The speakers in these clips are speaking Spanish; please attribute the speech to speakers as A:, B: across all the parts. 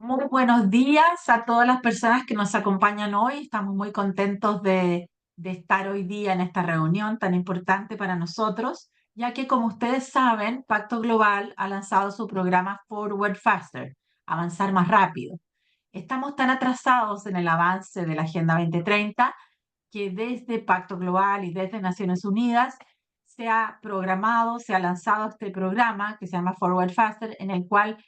A: Muy buenos días a todas las personas que nos acompañan hoy. Estamos muy contentos de estar hoy día en esta reunión tan importante para nosotros, ya que, como ustedes saben, Pacto Global ha lanzado su programa Forward Faster, avanzar más rápido. Estamos tan atrasados en el avance de la Agenda 2030 que desde Pacto Global y desde Naciones Unidas se ha programado, se ha lanzado este programa que se llama Forward Faster, en el cual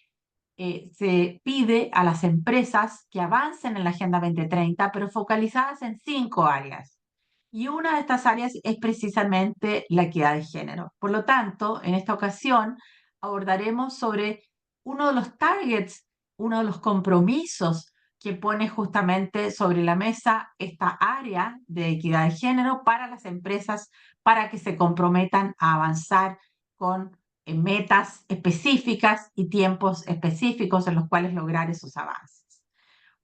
A: se pide a las empresas que avancen en la Agenda 2030, pero focalizadas en 5 áreas. Y una de estas áreas es precisamente la equidad de género. Por lo tanto, en esta ocasión abordaremos sobre uno de los targets, uno de los compromisos que pone justamente sobre la mesa esta área de equidad de género para las empresas, para que se comprometan a avanzar con metas específicas y tiempos específicos en los cuales lograr esos avances.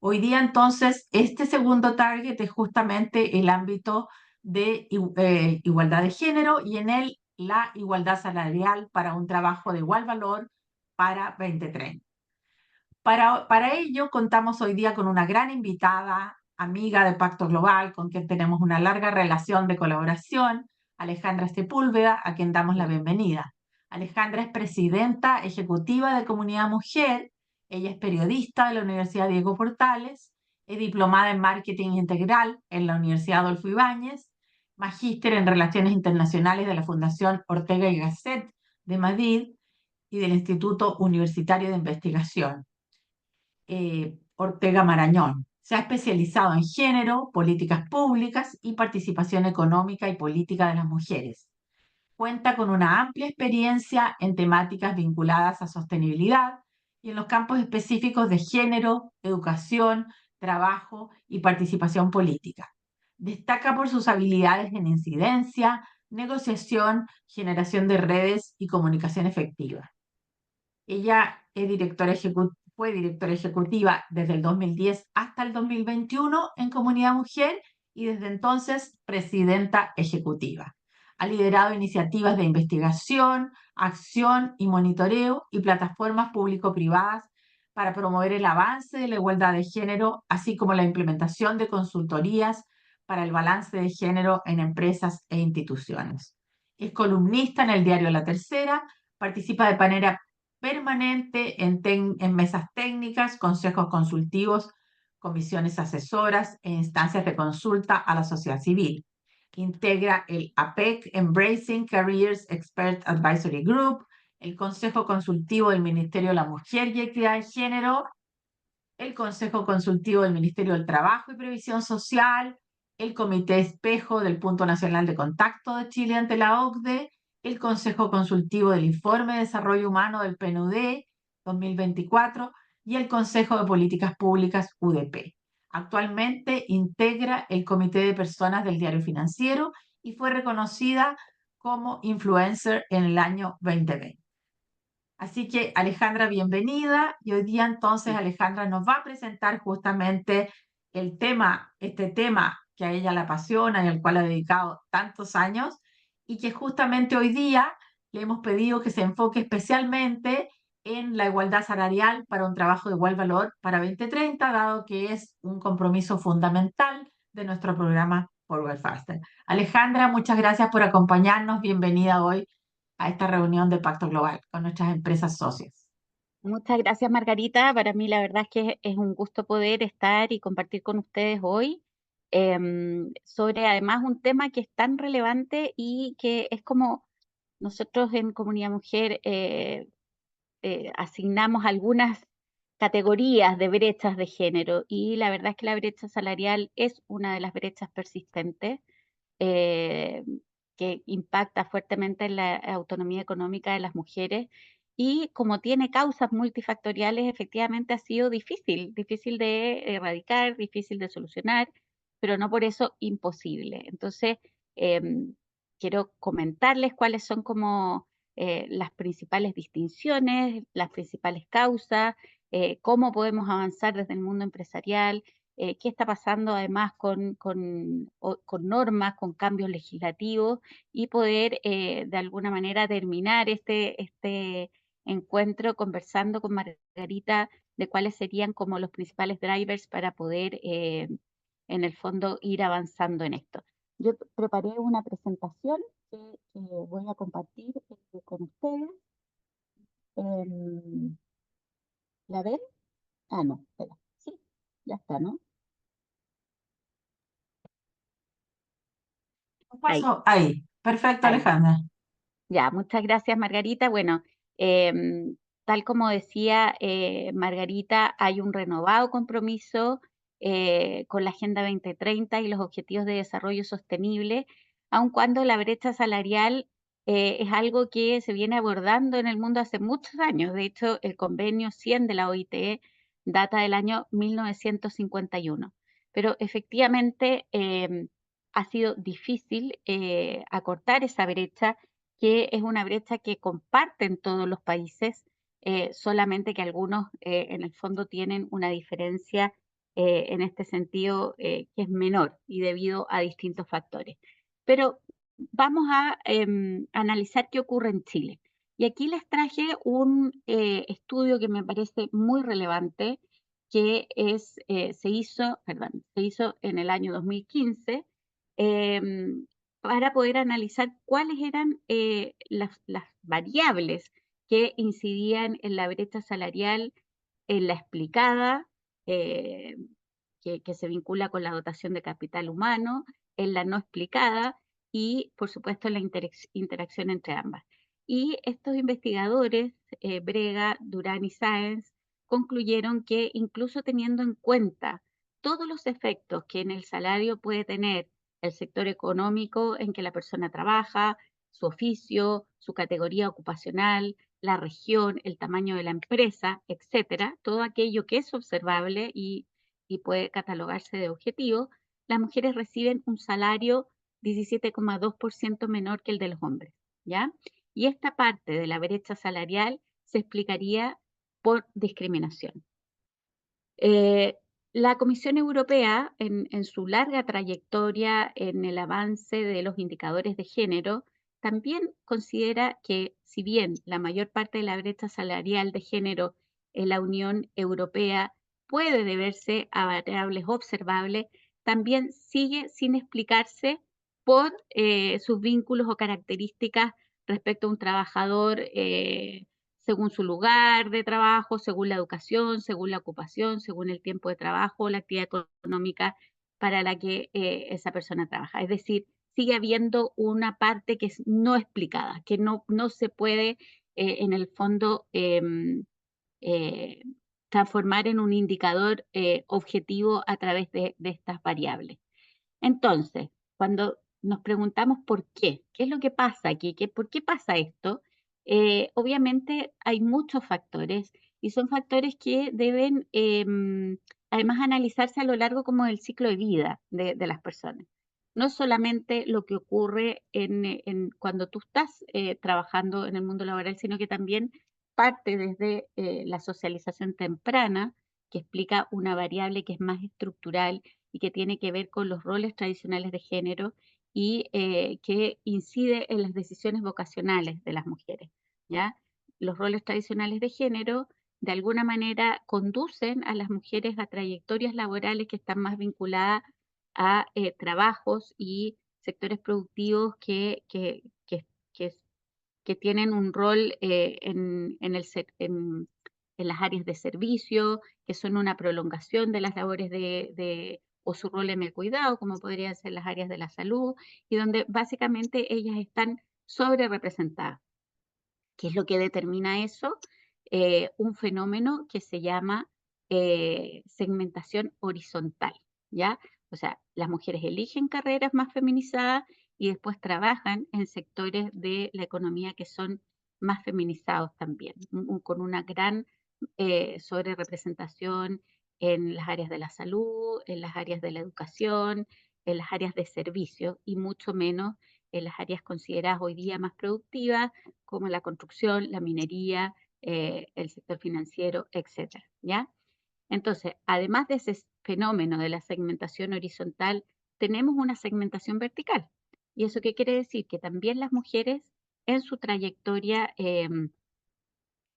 A: Hoy día, entonces, este segundo target es justamente el ámbito de igualdad de género y en él la igualdad salarial para un trabajo de igual valor para 2030. Para ello, contamos hoy día con una gran invitada, amiga de Pacto Global, con quien tenemos una larga relación de colaboración, Alejandra Sepúlveda, a quien damos la bienvenida. Alejandra es presidenta ejecutiva de Comunidad Mujer, ella es periodista de la Universidad Diego Portales, es diplomada en Marketing Integral en la Universidad Adolfo Ibáñez, magíster en Relaciones Internacionales de la Fundación Ortega y Gasset de Madrid y del Instituto Universitario de Investigación Ortega Marañón. Se ha especializado en género, políticas públicas y participación económica y política de las mujeres. Cuenta con una amplia experiencia en temáticas vinculadas a sostenibilidad y en los campos específicos de género, educación, trabajo y participación política. Destaca por sus habilidades en incidencia, negociación, generación de redes y comunicación efectiva. Ella fue directora ejecutiva desde el 2010 hasta el 2021 en Comunidad Mujer y desde entonces presidenta ejecutiva. Ha liderado iniciativas de investigación, acción y monitoreo y plataformas público-privadas para promover el avance de la igualdad de género, así como la implementación de consultorías para el balance de género en empresas e instituciones. Es columnista en el diario La Tercera, participa de manera permanente en mesas técnicas, consejos consultivos, comisiones asesoras e instancias de consulta a la sociedad civil. Integra el APEC, Embracing Careers Expert Advisory Group, el Consejo Consultivo del Ministerio de la Mujer y Equidad de Género, el Consejo Consultivo del Ministerio del Trabajo y Previsión Social, el Comité Espejo del Punto Nacional de Contacto de Chile ante la OCDE, el Consejo Consultivo del Informe de Desarrollo Humano del PNUD 2024 y el Consejo de Políticas Públicas UDP. Actualmente integra el Comité de Personas del Diario Financiero y fue reconocida como influencer en el año 2020. Así que Alejandra, bienvenida. Y hoy día entonces Alejandra nos va a presentar justamente este tema que a ella la apasiona y al cual ha dedicado tantos años y que justamente hoy día le hemos pedido que se enfoque especialmente en la igualdad salarial para un trabajo de igual valor para 2030, dado que es un compromiso fundamental de nuestro programa Forward Faster. Alejandra, muchas gracias por acompañarnos. Bienvenida hoy a esta reunión de Pacto Global con nuestras empresas socias.
B: Muchas gracias, Margarita. Para mí la verdad es que es un gusto poder estar y compartir con ustedes hoy sobre además un tema que es tan relevante y que es como nosotros en Comunidad Mujer asignamos algunas categorías de brechas de género y la verdad es que la brecha salarial es una de las brechas persistentes eh, que impacta fuertemente en la autonomía económica de las mujeres y como tiene causas multifactoriales, efectivamente ha sido difícil de erradicar, difícil de solucionar, pero no por eso imposible. Entonces, quiero comentarles cuáles son como las principales distinciones, las principales causas, cómo podemos avanzar desde el mundo empresarial, qué está pasando además con normas, con cambios legislativos y poder de alguna manera terminar este encuentro conversando con Margarita de cuáles serían como los principales drivers para poder, en el fondo, ir avanzando en esto. Yo preparé una presentación que voy a compartir con ustedes. Em, ¿La ven? Ah, no, espera. Sí, ya está, ¿no? Ahí,
A: Paso ahí. Perfecto,
B: ahí.
A: Alejandra.
B: Ya, muchas gracias, Margarita. Bueno, em, tal como decía Margarita, hay un renovado compromiso con la Agenda 2030 y los Objetivos de Desarrollo Sostenible, aun cuando la brecha salarial es algo que se viene abordando en el mundo hace muchos años. De hecho, el convenio 100 de la OIT data del año 1951. Pero efectivamente ha sido difícil acortar esa brecha, que es una brecha que comparten todos los países, solamente que algunos en el fondo tienen una diferencia en este sentido que es menor y debido a distintos factores. Pero vamos a analizar qué ocurre en Chile. Y aquí les traje un estudio que me parece muy relevante, que se hizo en el año 2015, para poder analizar cuáles eran las variables que incidían en la brecha salarial, en la explicada, eh, que se vincula con la dotación de capital humano, en la no explicada y, por supuesto, en la interacción entre ambas. Y estos investigadores, Brega, Durán y Sáenz, concluyeron que incluso teniendo en cuenta todos los efectos que en el salario puede tener el sector económico en que la persona trabaja, su oficio, su categoría ocupacional, la región, el tamaño de la empresa, etcétera, todo aquello que es observable y puede catalogarse de objetivo, las mujeres reciben un salario 17,2% menor que el de los hombres, ¿ya? Y esta parte de la brecha salarial se explicaría por discriminación. Eh, la Comisión Europea, en su larga trayectoria en el avance de los indicadores de género, también considera que si bien la mayor parte de la brecha salarial de género en la Unión Europea puede deberse a variables observables, también sigue sin explicarse por sus vínculos o características respecto a un trabajador según su lugar de trabajo, según la educación, según la ocupación, según el tiempo de trabajo, la actividad económica para la que esa persona trabaja. Es decir, sigue habiendo una parte que es no explicada, que no se puede en el fondo eh, transformar en un indicador objetivo a través de estas variables. Entonces, cuando nos preguntamos qué es lo que pasa aquí, por qué pasa esto, obviamente hay muchos factores y son factores que deben además analizarse a lo largo como del ciclo de vida de las personas. No es solamente lo que ocurre cuando tú estás trabajando en el mundo laboral, sino que también parte desde la socialización temprana, que explica una variable que es más estructural y que tiene que ver con los roles tradicionales de género y que incide en las decisiones vocacionales de las mujeres, ¿ya? Los roles tradicionales de género de alguna manera conducen a las mujeres a trayectorias laborales que están más vinculadas a trabajos y sectores productivos que que tienen un rol en las áreas de servicio, que son una prolongación de las labores o su rol en el cuidado, como podrían ser las áreas de la salud, y donde básicamente ellas están sobre representadas. ¿Qué es lo que determina eso? Un fenómeno que se llama segmentación horizontal, ¿ya? O sea, las mujeres eligen carreras más feminizadas y después trabajan en sectores de la economía que son más feminizados también, con una gran sobrerepresentación en las áreas de la salud, en las áreas de la educación, en las áreas de servicio y mucho menos en las áreas consideradas hoy día más productivas, como la construcción, la minería, el sector financiero, etcétera, ¿ya? Entonces, además de ese fenómeno de la segmentación horizontal, tenemos una segmentación vertical. ¿Y eso qué quiere decir? Que también las mujeres en su trayectoria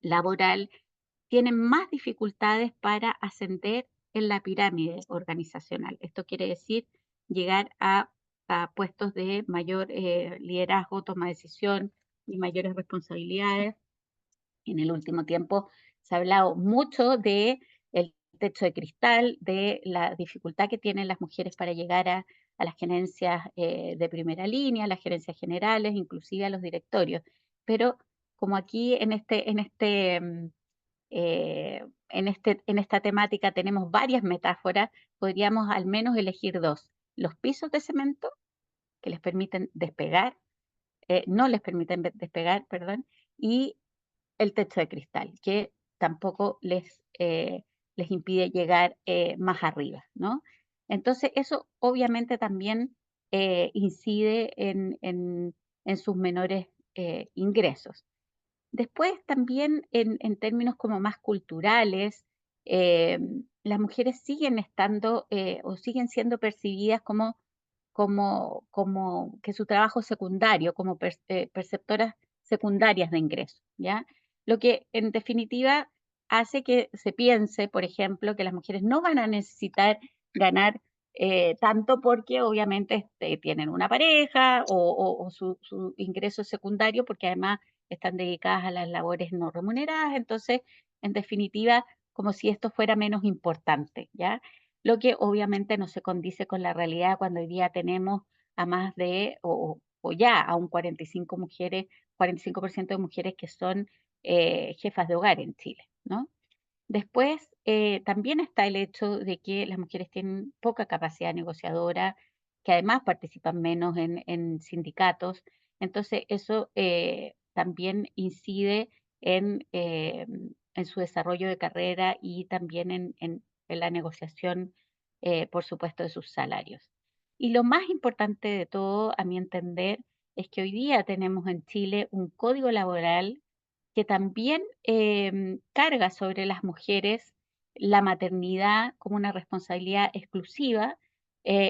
B: laboral tienen más dificultades para ascender en la pirámide organizacional. Esto quiere decir llegar a puestos de mayor liderazgo, toma de decisión y mayores responsabilidades. En el último tiempo se ha hablado mucho de el techo de cristal, de la dificultad que tienen las mujeres para llegar a las gerencias de primera línea, a las gerencias generales, inclusive a los directorios. Pero como aquí en esta temática tenemos varias metáforas, podríamos al menos elegir dos. Los pisos de cemento que les permiten despegar, no les permiten despegar, perdón, y el techo de cristal, que tampoco les impide llegar más arriba, ¿no? Entonces, eso obviamente también incide en sus menores ingresos. Después también en términos como más culturales, las mujeres siguen estando o siguen siendo percibidas como que su trabajo es secundario, como perceptoras secundarias de ingresos, ¿ya? Lo que en definitiva hace que se piense, por ejemplo, que las mujeres no van a necesitar ganar tanto porque obviamente tienen una pareja o su ingreso es secundario porque además están dedicadas a las labores no remuneradas, entonces, en definitiva, como si esto fuera menos importante, ¿ya? Lo que obviamente no se condice con la realidad cuando hoy día tenemos a más de, o ya a un 45% de mujeres que son jefas de hogar en Chile, ¿no? Después, también está el hecho de que las mujeres tienen poca capacidad negociadora, que además participan menos en sindicatos. Entonces, eso también incide en su desarrollo de carrera y también en la negociación, por supuesto, de sus salarios. Y lo más importante de todo, a mi entender, es que hoy día tenemos en Chile un código laboral que también carga sobre las mujeres la maternidad como una responsabilidad exclusiva,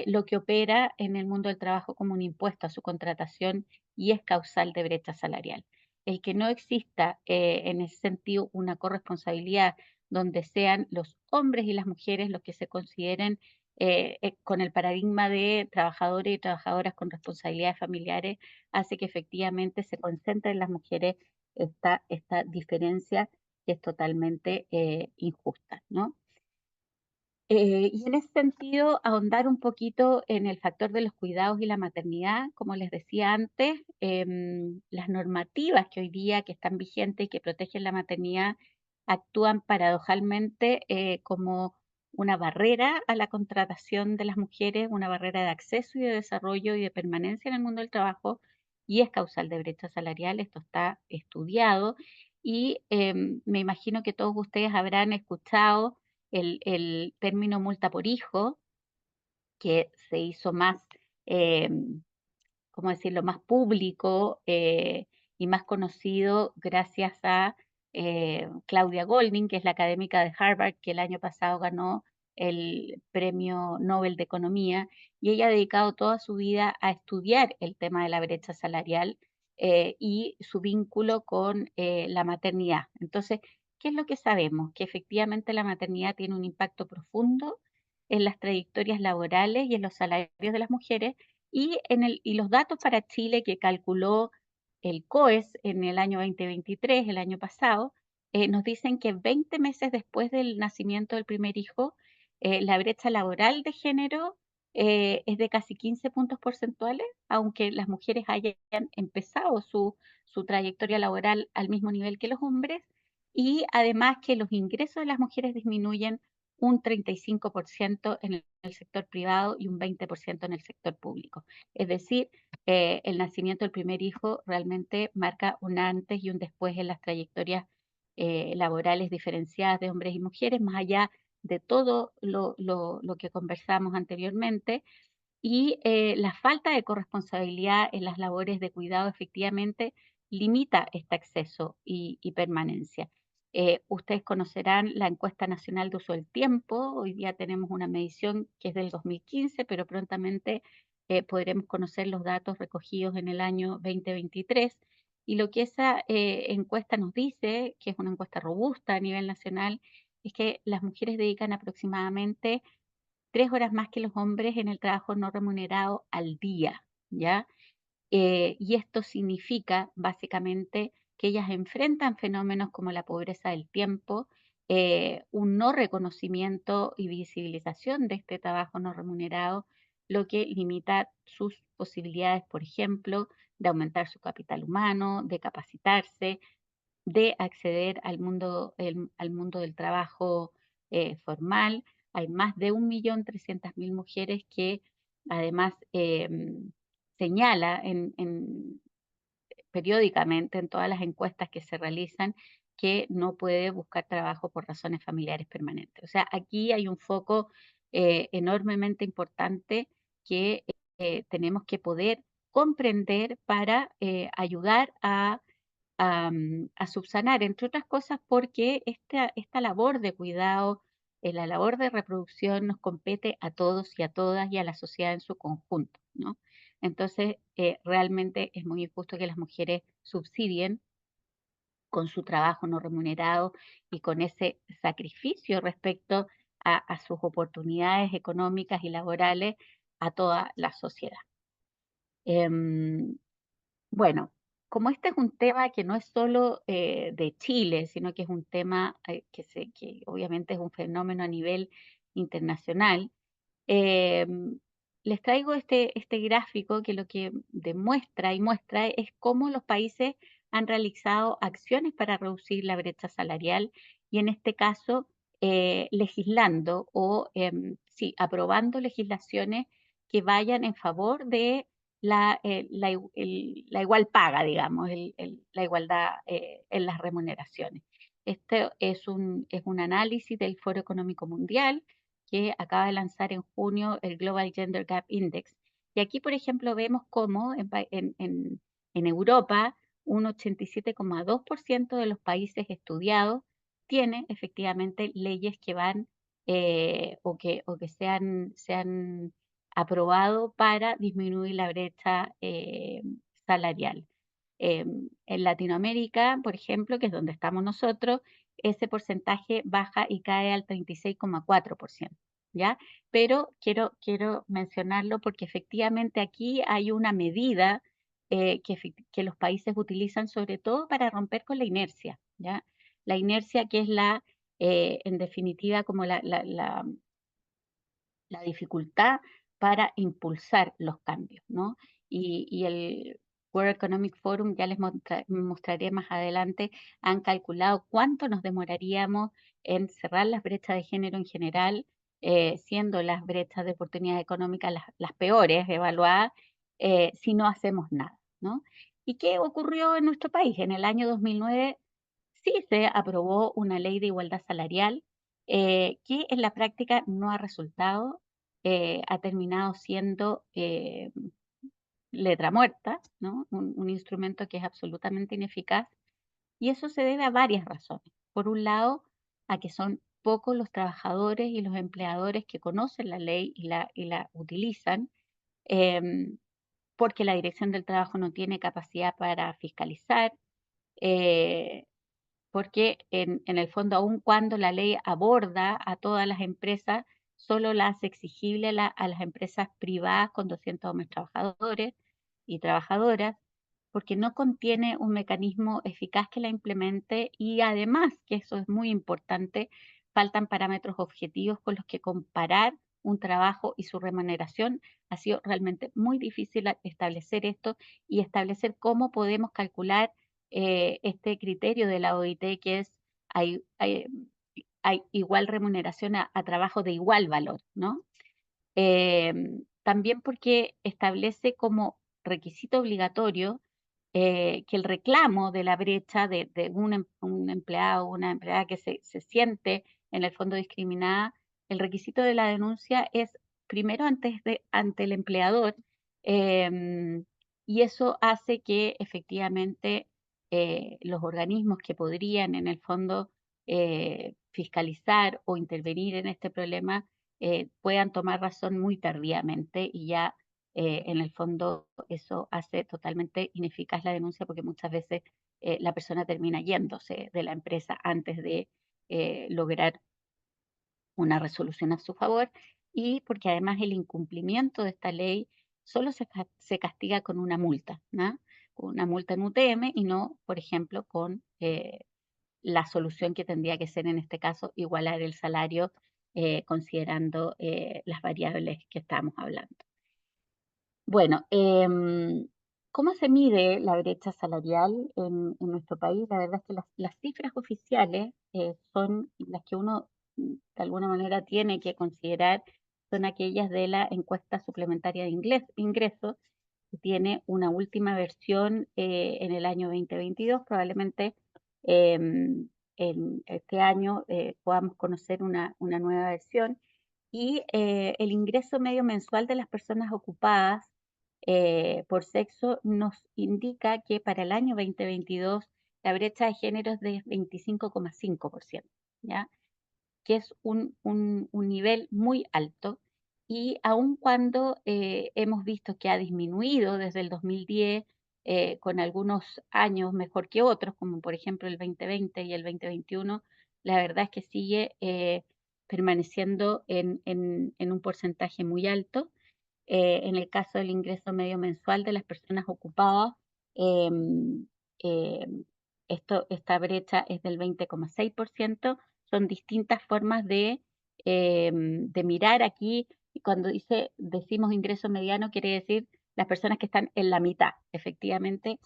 B: lo que opera en el mundo del trabajo como un impuesto a su contratación y es causal de brecha salarial. El que no exista en ese sentido una corresponsabilidad donde sean los hombres y las mujeres los que se consideren con el paradigma de trabajadores y trabajadoras con responsabilidades familiares, hace que efectivamente se concentren las mujeres esta diferencia que es totalmente injusta, ¿no? Y en ese sentido, ahondar un poquito en el factor de los cuidados y la maternidad, como les decía antes, las normativas que hoy día que están vigentes y que protegen la maternidad actúan paradojalmente como una barrera a la contratación de las mujeres, una barrera de acceso y de desarrollo y de permanencia en el mundo del trabajo y es causal de brecha salarial. Esto está estudiado y me imagino que todos ustedes habrán escuchado el término multa por hijo, que se hizo más, ¿cómo decirlo?, más público y más conocido gracias a Claudia Golding, que es la académica de Harvard, que el año pasado ganó el Premio Nobel de Economía, y ella ha dedicado toda su vida a estudiar el tema de la brecha salarial y su vínculo con la maternidad. Entonces, ¿qué es lo que sabemos? Que efectivamente la maternidad tiene un impacto profundo en las trayectorias laborales y en los salarios de las mujeres, y los datos para Chile que calculó el COES en el año 2023, el año pasado, nos dicen que 20 meses después del nacimiento del primer hijo, la brecha laboral de género es de casi 15 puntos porcentuales, aunque las mujeres hayan empezado su trayectoria laboral al mismo nivel que los hombres, y además que los ingresos de las mujeres disminuyen un 35% en el sector privado y un 20% en el sector público. Es decir, el nacimiento del primer hijo realmente marca un antes y un después en las trayectorias laborales diferenciadas de hombres y mujeres, más allá de todo lo que conversamos anteriormente. Y la falta de corresponsabilidad en las labores de cuidado efectivamente limita este acceso y permanencia. Ustedes conocerán la encuesta nacional de uso del tiempo. Hoy día tenemos una medición que es del 2015, pero prontamente podremos conocer los datos recogidos en el año 2023. Y lo que esa encuesta nos dice, que es una encuesta robusta a nivel nacional, es que las mujeres dedican aproximadamente 3 horas más que los hombres en el trabajo no remunerado al día, ¿ya? Y esto significa básicamente que ellas enfrentan fenómenos como la pobreza del tiempo, un no reconocimiento y visibilización de este trabajo no remunerado, lo que limita sus posibilidades, por ejemplo, de aumentar su capital humano, de capacitarse, de acceder al mundo del trabajo formal. Hay más de 1.300.000 mujeres que además señala periódicamente en todas las encuestas que se realizan que no puede buscar trabajo por razones familiares permanentes. O sea, aquí hay un foco enormemente importante que tenemos que poder comprender para ayudar a subsanar, entre otras cosas, porque esta labor de cuidado, la labor de reproducción nos compete a todos y a todas y a la sociedad en su conjunto, ¿no? Entonces, realmente es muy injusto que las mujeres subsidien con su trabajo no remunerado y con ese sacrificio respecto a sus oportunidades económicas y laborales a toda la sociedad. Em, bueno, como este es un tema que no es solo de Chile, sino que es un tema que obviamente es un fenómeno a nivel internacional, em, les traigo este gráfico que lo que demuestra y muestra es cómo los países han realizado acciones para reducir la brecha salarial y en este caso legislando o sí, aprobando legislaciones que vayan en favor de la igual paga, digamos, la igualdad en las remuneraciones. Este es un análisis del Foro Económico Mundial que acaba de lanzar en junio el Global Gender Gap Index. Y aquí, por ejemplo, vemos cómo en Europa un 87,2% de los países estudiados tiene efectivamente leyes que van o que se han aprobado para disminuir la brecha salarial. En Latinoamérica, por ejemplo, que es donde estamos nosotros, ese porcentaje baja y cae al 36,4%, ¿ya? Pero quiero mencionarlo porque efectivamente aquí hay una medida que los países utilizan sobre todo para romper con la inercia, ¿ya? La inercia que es en definitiva, como la dificultad para impulsar los cambios, ¿no? Y el World Economic Forum, ya les mostraré más adelante, han calculado cuánto nos demoraríamos en cerrar las brechas de género en general, siendo las brechas de oportunidades económicas las peores evaluadas, si no hacemos nada, ¿no? ¿Y qué ocurrió en nuestro país? En el año 2009 sí se aprobó una ley de igualdad salarial que en la práctica no ha resultado, ha terminado siendo letra muerta, ¿no? Un instrumento que es absolutamente ineficaz y eso se debe a varias razones. Por un lado, a que son pocos los trabajadores y los empleadores que conocen la ley y la utilizan, em, porque la Dirección del Trabajo no tiene capacidad para fiscalizar, eh, porque en el fondo, aun cuando la ley aborda a todas las empresas, solo la hace exigible a las empresas privadas con 200 o más trabajadores y trabajadoras, porque no contiene un mecanismo eficaz que la implemente y además, que eso es muy importante, faltan parámetros objetivos con los que comparar un trabajo y su remuneración. Ha sido realmente muy difícil establecer esto y establecer cómo podemos calcular este criterio de la OIT que es hay, hay- hay igual remuneración a trabajo de igual valor, ¿no? También porque establece como requisito obligatorio que el reclamo de la brecha de un empleado o una empleada que se siente en el fondo discriminada, el requisito de la denuncia es primero ante el empleador em, y eso hace que efectivamente los organismos que podrían en el fondo fiscalizar o intervenir en este problema puedan tomar razón muy tardíamente y ya en el fondo eso hace totalmente ineficaz la denuncia porque muchas veces la persona termina yéndose de la empresa antes de lograr una resolución a su favor y porque además el incumplimiento de esta ley solo se castiga con una multa, ¿no? Con una multa en UTM y no, por ejemplo, con la solución que tendría que ser en este caso igualar el salario considerando las variables que estamos hablando. Bueno, ¿cómo se mide la brecha salarial en nuestro país? La verdad es que las cifras oficiales son las que uno de alguna manera tiene que considerar, son aquellas de la encuesta suplementaria de ingresos, que tiene una última versión en el año 2022. Probablemente en este año podamos conocer una nueva versión. Y el ingreso medio mensual de las personas ocupadas por sexo nos indica que para el año 2022 la brecha de género es de 25,5%, ¿ya? Que es un nivel muy alto y aun cuando hemos visto que ha disminuido desde el 2010 con algunos años mejor que otros, como por ejemplo el 2020 y el 2021, la verdad es que sigue permaneciendo en un porcentaje muy alto. En el caso del ingreso medio mensual de las personas ocupadas, em, em, esta brecha es del 20,6%. Son distintas formas de mirar aquí. Y cuando decimos ingreso mediano, quiere decir las personas que están en la mitad, efectivamente,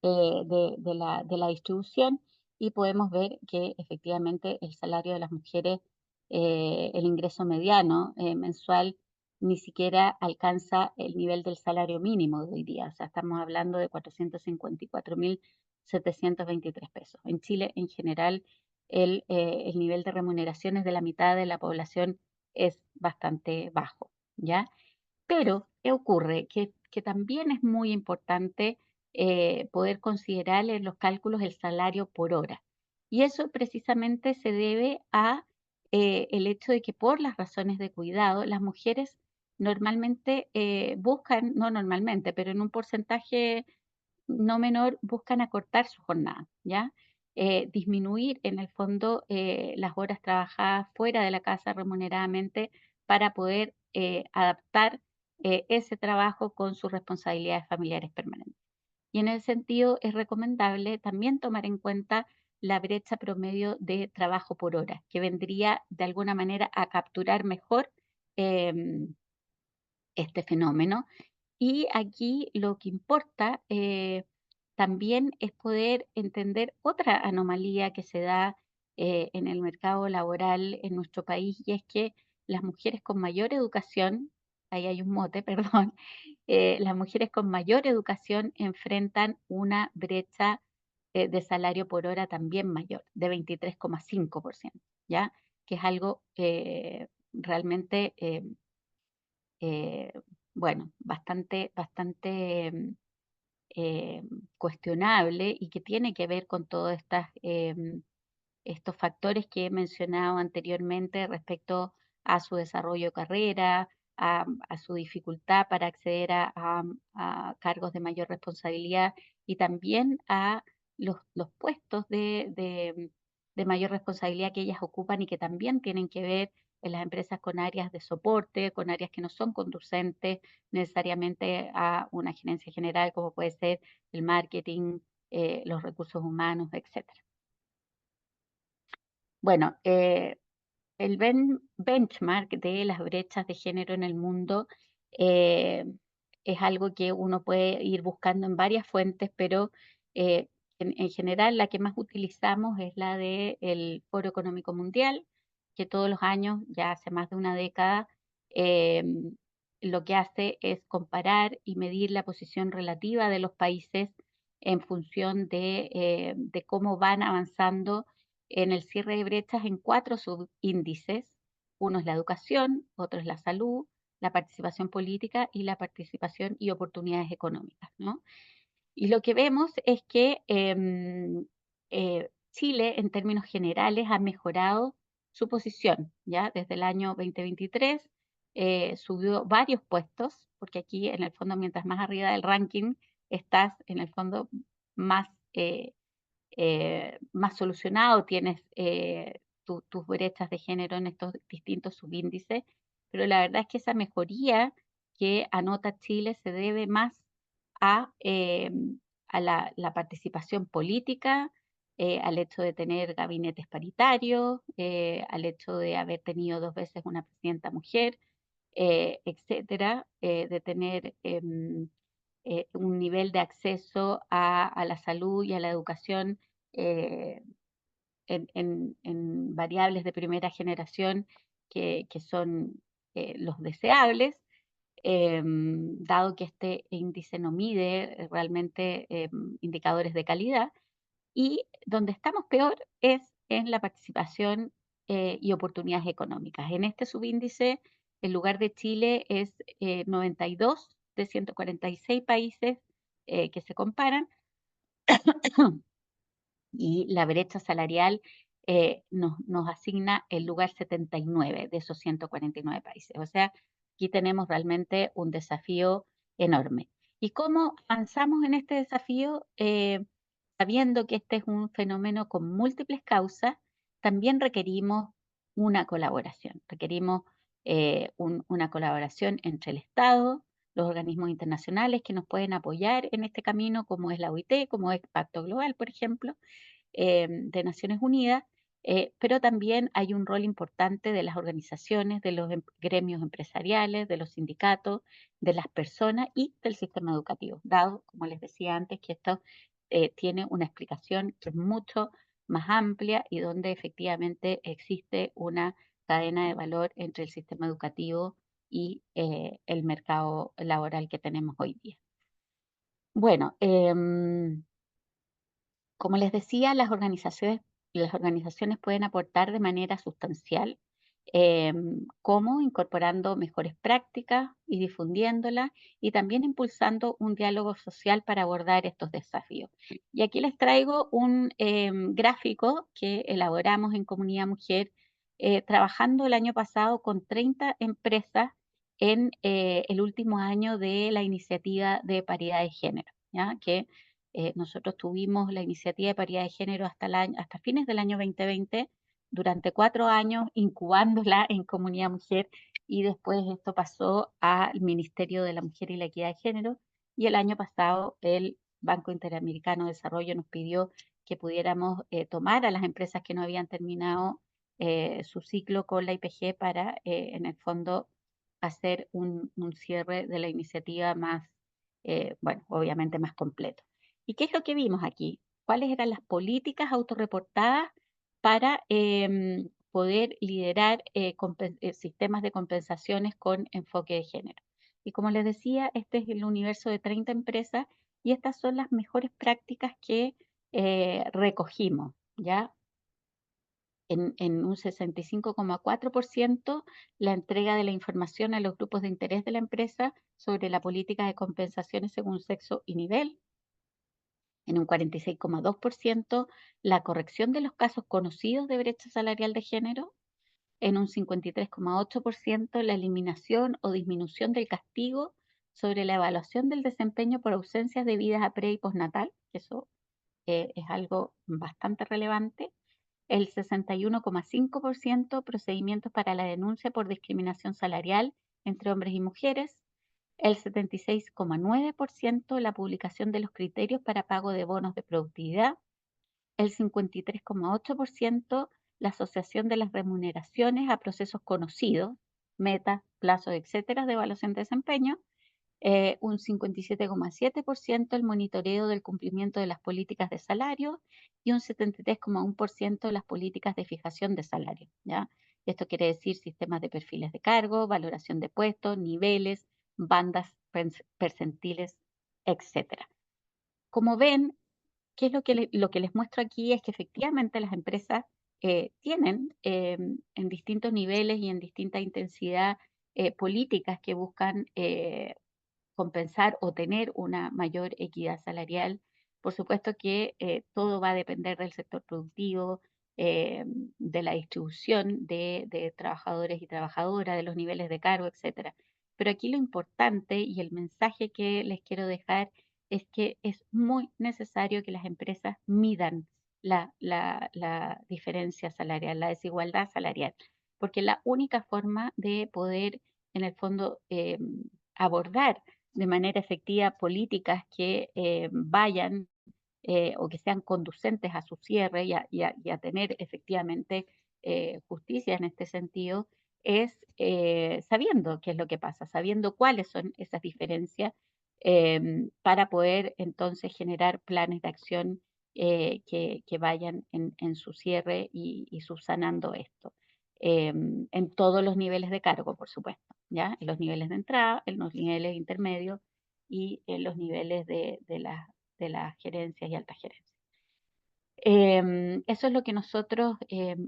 B: de la distribución. Y podemos ver que efectivamente el salario de las mujeres, el ingreso mediano mensual, ni siquiera alcanza el nivel del salario mínimo de hoy día. O sea, estamos hablando de 454.723 pesos. En Chile, en general, el nivel de remuneraciones de la mitad de la población es bastante bajo, ¿ya? Pero, ¿qué ocurre? Que también es muy importante poder considerar en los cálculos el salario por hora. Y eso precisamente se debe a el hecho de que por las razones de cuidado, las mujeres normalmente buscan, no normalmente, pero en un porcentaje no menor, buscan acortar su jornada, ¿ya? Disminuir en el fondo las horas trabajadas fuera de la casa remuneradamente para poder adaptar ese trabajo con sus responsabilidades familiares permanentes. Y en ese sentido es recomendable también tomar en cuenta la brecha promedio de trabajo por hora, que vendría de alguna manera a capturar mejor em, este fenómeno. Y aquí lo que importa también es poder entender otra anomalía que se da en el mercado laboral en nuestro país, y es que las mujeres con mayor educación, ahí hay un mote, perdón, las mujeres con mayor educación enfrentan una brecha de salario por hora también mayor, de 23,5%, ¿ya? Que es algo realmente eh, bueno, bastante eh, cuestionable y que tiene que ver con todos estos factores que he mencionado anteriormente respecto a su desarrollo de carrera, a su dificultad para acceder a cargos de mayor responsabilidad y también a los puestos de mayor responsabilidad que ellas ocupan y que también tienen que ver en las empresas con áreas de soporte, con áreas que no son conducentes necesariamente a una gerencia general, como puede ser el marketing, los recursos humanos, etcétera. Bueno, el benchmark de las brechas de género en el mundo eh, es algo que uno puede ir buscando en varias fuentes, pero en general la que más utilizamos es la del Foro Económico Mundial, que todos los años, ya hace más de una década, eh, lo que hace es comparar y medir la posición relativa de los países en función de cómo van avanzando en el cierre de brechas en 4 subíndices. Uno es la educación, otro es la salud, la participación política y la participación y oportunidades económicas, ¿no? Y lo que vemos es que Chile, en términos generales, ha mejorado su posición, ¿ya? Desde el año 2023 subió varios puestos, porque aquí en el fondo mientras más arriba del ranking estás, en el fondo más, más solucionado tienes tus brechas de género en estos distintos subíndices, pero la verdad es que esa mejoría que anota Chile se debe más a, a la participación política, al hecho de tener gabinetes paritarios, al hecho de haber tenido 2 veces una presidenta mujer, etcétera, de tener un nivel de acceso a la salud y a la educación eh, en variables de primera generación que son los deseables, dado que este índice no mide realmente indicadores de calidad. Y donde estamos peor es en la participación y oportunidades económicas. En este subíndice, el lugar de Chile es 92 de 146 países que se comparan y la brecha salarial nos asigna el lugar 79 de esos 149 países. O sea, aquí tenemos realmente un desafío enorme. ¿Y cómo avanzamos en este desafío? Sabiendo que este es un fenómeno con múltiples causas, también requerimos una colaboración. Requerimos una colaboración entre el Estado, los organismos internacionales que nos pueden apoyar en este camino, como es la OIT, como es Pacto Global, por ejemplo, de Naciones Unidas, pero también hay un rol importante de las organizaciones, de los gremios empresariales, de los sindicatos, de las personas y del sistema educativo, dado, como les decía antes, que esto tiene una explicación que es mucho más amplia y donde efectivamente existe una cadena de valor entre el sistema educativo y el mercado laboral que tenemos hoy día. Bueno, como les decía, las organizaciones pueden aportar de manera sustancial, como incorporando mejores prácticas y difundiéndolas, y también impulsando un diálogo social para abordar estos desafíos. Y aquí les traigo un gráfico que elaboramos en Comunidad Mujer, trabajando el año pasado con 30 empresas en el último año de la iniciativa de paridad de género, ¿ya? Que nosotros tuvimos la iniciativa de paridad de género hasta fines del año 2020, durante 4 años incubándola en Comunidad Mujer, y después esto pasó al Ministerio de la Mujer y la Equidad de Género, y el año pasado el Banco Interamericano de Desarrollo nos pidió que pudiéramos tomar a las empresas que no habían terminado su ciclo con la IPG para, en el fondo, hacer un cierre de la iniciativa más, bueno, obviamente más completo. ¿Y qué es lo que vimos aquí? ¿Cuáles eran las políticas autorreportadas para poder liderar sistemas de compensaciones con enfoque de género? Y como les decía, este es el universo de 30 empresas y estas son las mejores prácticas que recogimos, ¿ya? En un 65,4% la entrega de la información a los grupos de interés de la empresa sobre la política de compensaciones según sexo y nivel. En un 46,2% la corrección de los casos conocidos de brecha salarial de género, en un 53,8% la eliminación o disminución del castigo sobre la evaluación del desempeño por ausencias debidas a pre y postnatal, que eso es algo bastante relevante, el 61,5% procedimientos para la denuncia por discriminación salarial entre hombres y mujeres, el 76,9% la publicación de los criterios para pago de bonos de productividad, el 53,8% la asociación de las remuneraciones a procesos conocidos, metas, plazos, etcétera, de evaluación de desempeño, un 57,7% el monitoreo del cumplimiento de las políticas de salario y un 73,1% las políticas de fijación de salario, ¿ya? Esto quiere decir sistemas de perfiles de cargo, valoración de puestos, niveles, bandas percentiles, etcétera. Como ven, ¿qué es lo que les muestro aquí? Es que efectivamente las empresas tienen en distintos niveles y en distinta intensidad políticas que buscan compensar o tener una mayor equidad salarial. Por supuesto que todo va a depender del sector productivo, de la distribución de trabajadores y trabajadoras, de los niveles de cargo, etcétera. Pero aquí lo importante y el mensaje que les quiero dejar es que es muy necesario que las empresas midan la diferencia salarial, la desigualdad salarial, porque la única forma de poder, en el fondo, abordar de manera efectiva políticas que vayan o que sean conducentes a su cierre y a tener efectivamente justicia en este sentido, es sabiendo qué es lo que pasa, sabiendo cuáles son esas diferencias para poder entonces generar planes de acción que vayan en su cierre y subsanando esto. En todos los niveles de cargo, por supuesto, ¿ya? En los niveles de entrada, en los niveles intermedios y en los niveles de las gerencias y altas gerencias. Eso es lo que nosotros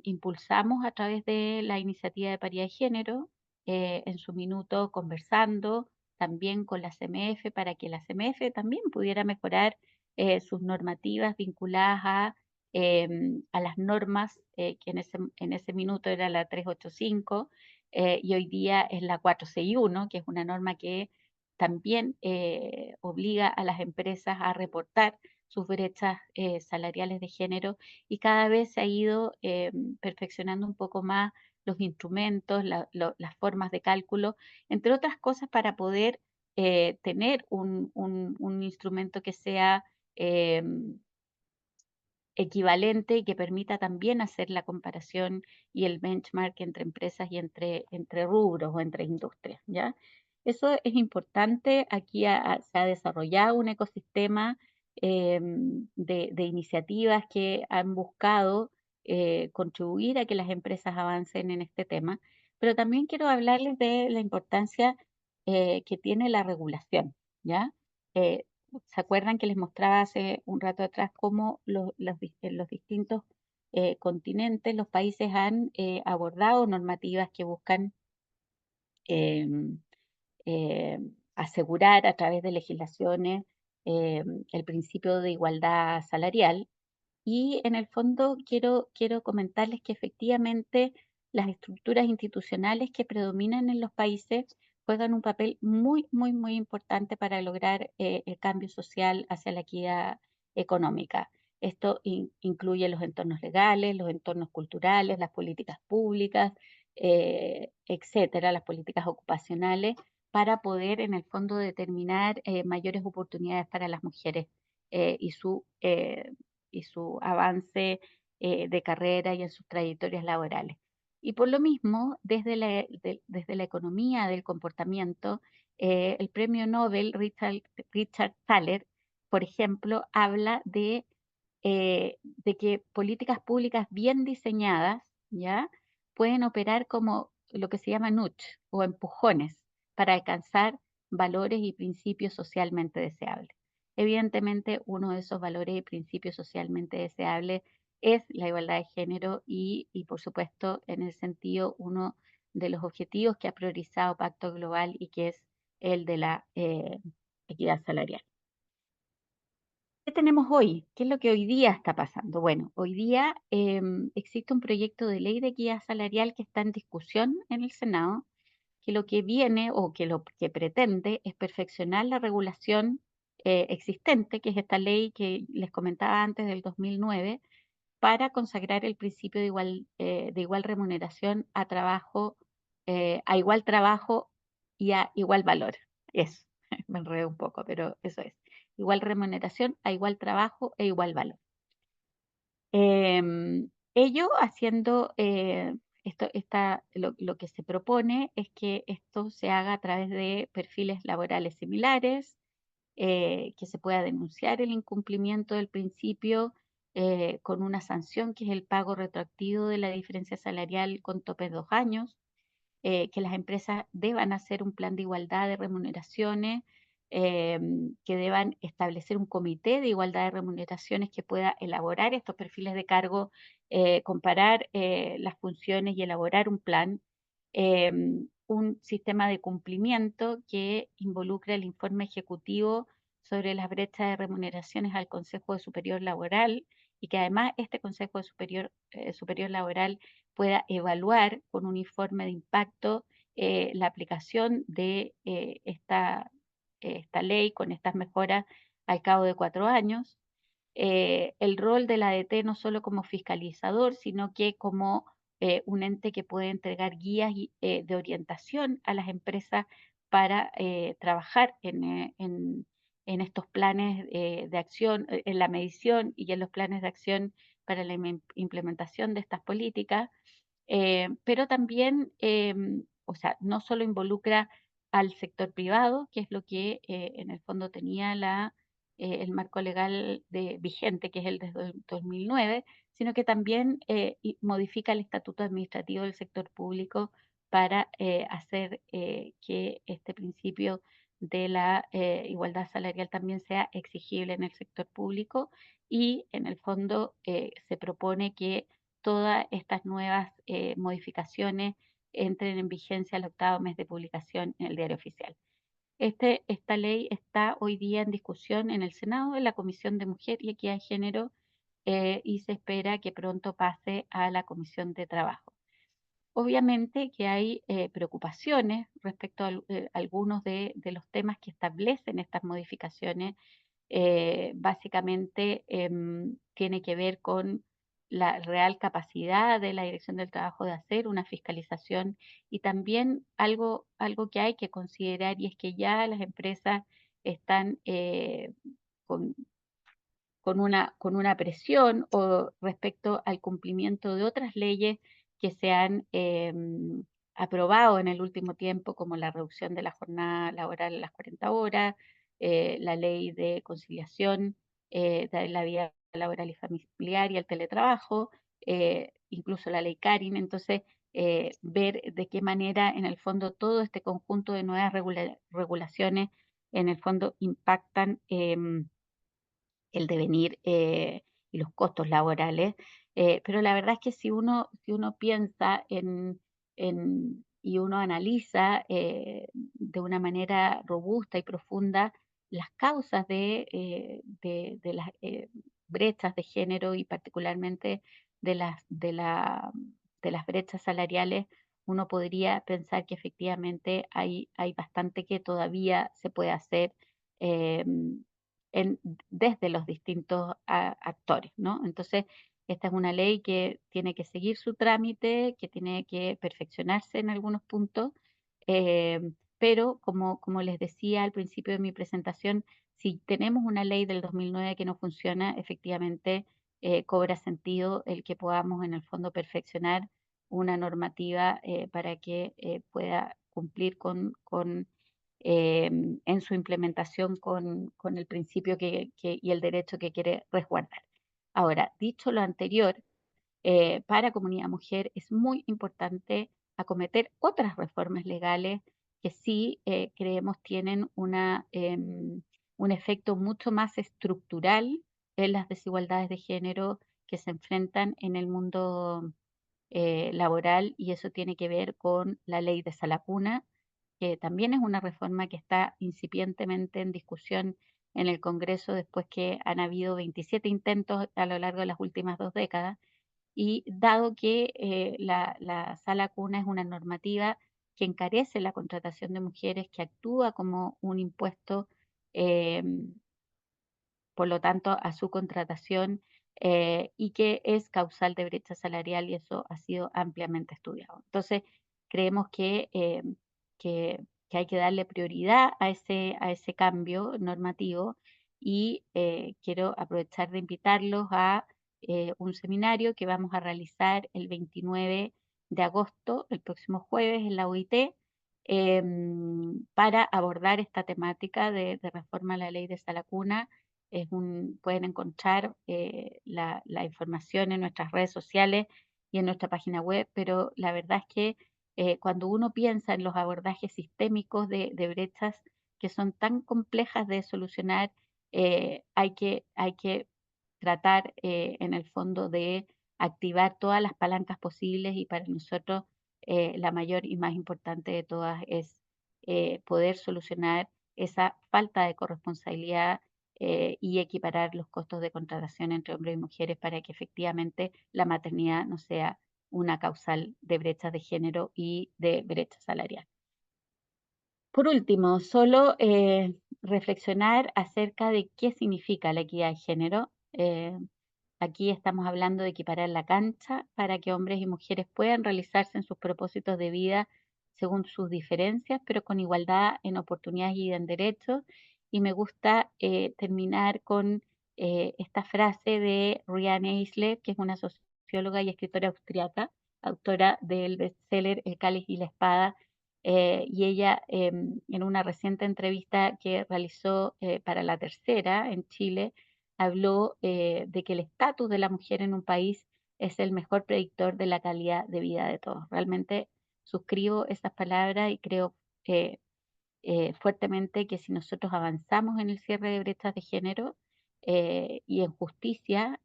B: impulsamos a través de la iniciativa de paridad de género, en su minuto conversando también con la CMF para que la CMF también pudiera mejorar sus normativas vinculadas a las normas que en ese minuto era la 385 y hoy día es la 461, que es una norma que también obliga a las empresas a reportar sus brechas salariales de género y cada vez se ha ido perfeccionando un poco más los instrumentos, las formas de cálculo, entre otras cosas para poder tener un instrumento que sea equivalente y que permita también hacer la comparación y el benchmark entre empresas y entre rubros o entre industrias, ¿ya? Eso es importante. Aquí se ha desarrollado un ecosistema de iniciativas que han buscado contribuir a que las empresas avancen en este tema, pero también quiero hablarles de la importancia que tiene la regulación, ¿ya? Eh, ¿Se acuerdan que les mostraba hace un rato atrás cómo en los distintos continentes los países han abordado normativas que buscan em, asegurar a través de legislaciones el principio de igualdad salarial? Y en el fondo quiero comentarles que efectivamente las estructuras institucionales que predominan en los países juegan un papel muy, muy, muy importante para lograr el cambio social hacia la equidad económica. Esto incluye los entornos legales, los entornos culturales, las políticas públicas, etcétera, las políticas ocupacionales, para poder en el fondo determinar mayores oportunidades para las mujeres y su avance de carrera y en sus trayectorias laborales. Y por lo mismo, desde la economía del comportamiento, el premio Nobel Richard Thaler, por ejemplo, habla de que políticas públicas bien diseñadas, ¿ya? Pueden operar como lo que se llama nudge o empujones para alcanzar valores y principios socialmente deseables. Evidentemente, uno de esos valores y principios socialmente deseables es la igualdad de género y por supuesto, en el sentido, uno de los objetivos que ha priorizado Pacto Global y que es el de la equidad salarial. ¿Qué tenemos hoy? ¿Qué es lo que hoy día está pasando? Bueno, hoy día existe un proyecto de ley de equidad salarial que está en discusión en el Senado, que lo que viene o que lo que pretende es perfeccionar la regulación existente, que es esta ley que les comentaba antes del 2009, para consagrar el principio de igual remuneración a igual trabajo y a igual valor. Eso, me enredé un poco, pero eso es. Igual remuneración a igual trabajo e igual valor. Ello haciendo lo que se propone es que esto se haga a través de perfiles laborales similares, que se pueda denunciar el incumplimiento del principio con una sanción que es el pago retroactivo de la diferencia salarial con tope de 2 años, que las empresas deban hacer un plan de igualdad de remuneraciones, que deban establecer un comité de igualdad de remuneraciones que pueda elaborar estos perfiles de cargo, comparar las funciones y elaborar un plan, un sistema de cumplimiento que involucre el informe ejecutivo sobre las brechas de remuneraciones al Consejo Superior Laboral y que además este Consejo Superior Laboral pueda evaluar con un informe de impacto la aplicación de esta ley con estas mejoras al cabo de 4 años. El rol de la ADT no solo como fiscalizador, sino que como un ente que puede entregar guías de orientación a las empresas para trabajar en estos planes de acción, en la medición y en los planes de acción para la implementación de estas políticas. Pero también, o sea, no solo involucra al sector privado, que es lo que en el fondo tenía el marco legal vigente, que es el de 2009, sino que también modifica el estatuto administrativo del sector público para hacer que este principio de la igualdad salarial también sea exigible en el sector público y en el fondo se propone que todas estas nuevas modificaciones entren en vigencia al 8.º mes de publicación en el Diario Oficial. Esta ley está hoy día en discusión en el Senado, en la Comisión de Mujer y Equidad de Género, y se espera que pronto pase a la Comisión de Trabajo. Obviamente que hay preocupaciones respecto a algunos de los temas que establecen estas modificaciones. Básicamente tiene que ver con la real capacidad de la Dirección del Trabajo de hacer una fiscalización y también algo que hay que considerar y es que ya las empresas están con con una presión o respecto al cumplimiento de otras leyes que se han aprobado en el último tiempo, como la reducción de la jornada laboral a las 40 horas, la ley de conciliación de la vida laboral y familiar y el teletrabajo, incluso la ley Carin. Entonces, ver de qué manera en el fondo todo este conjunto de nuevas regulaciones en el fondo impactan el devenir y los costos laborales. Pero la verdad es que si uno piensa y uno analiza de una manera robusta y profunda las causas de las brechas de género y particularmente de las brechas salariales, uno podría pensar que efectivamente hay bastante que todavía se puede hacer. eh, en, desde los distintos actores, ¿no? Entonces, esta es una ley que tiene que seguir su trámite, que tiene que perfeccionarse en algunos puntos, eh, pero como les decía al principio de mi presentación, si tenemos una ley del 2009 que no funciona, efectivamente cobra sentido el que podamos en el fondo perfeccionar una normativa para que pueda cumplir en su implementación con el principio y el derecho que quiere resguardar. Ahora, dicho lo anterior, para Comunidad Mujer es muy importante acometer otras reformas legales que sí creemos tienen un efecto mucho más estructural en las desigualdades de género que se enfrentan en el mundo laboral, y eso tiene que ver con la ley de sala cuna, que también es una reforma que está incipientemente en discusión en el Congreso después que han habido 27 intentos a lo largo de las últimas 2 décadas. Y dado que la sala cuna es una normativa que encarece la contratación de mujeres, que actúa como un impuesto eh, por lo tanto, a su contratación y que es causal de brecha salarial, y eso ha sido ampliamente estudiado. Entonces, creemos que hay que darle prioridad a ese cambio normativo y quiero aprovechar de invitarlos a un seminario que vamos a realizar el 29 de agosto, el próximo jueves, en la UIT, para abordar esta temática de reforma a la ley de sala cuna. Pueden encontrar la información en nuestras redes sociales y en nuestra página web, pero la verdad es que cuando uno piensa en los abordajes sistémicos de brechas que son tan complejas de solucionar, hay que tratar en el fondo de activar todas las palancas posibles, y para nosotros la mayor y más importante de todas es poder solucionar esa falta de corresponsabilidad y equiparar los costos de contratación entre hombres y mujeres para que efectivamente la maternidad no sea una causal de brechas de género y de brecha salarial. Por último, solo reflexionar acerca de qué significa la equidad de género. Aquí estamos hablando de equiparar la cancha para que hombres y mujeres puedan realizarse en sus propósitos de vida según sus diferencias, pero con igualdad en oportunidades y en derechos. Y me gusta terminar con esta frase de Riane Eisler, que es una socióloga y escritora austriaca, autora del bestseller El cáliz y la espada, y ella en una reciente entrevista que realizó para La Tercera en Chile, habló de que el estatus de la mujer en un país es el mejor predictor de la calidad de vida de todos. Realmente suscribo esas palabras y creo fuertemente que si nosotros avanzamos en el cierre de brechas de género y en justicia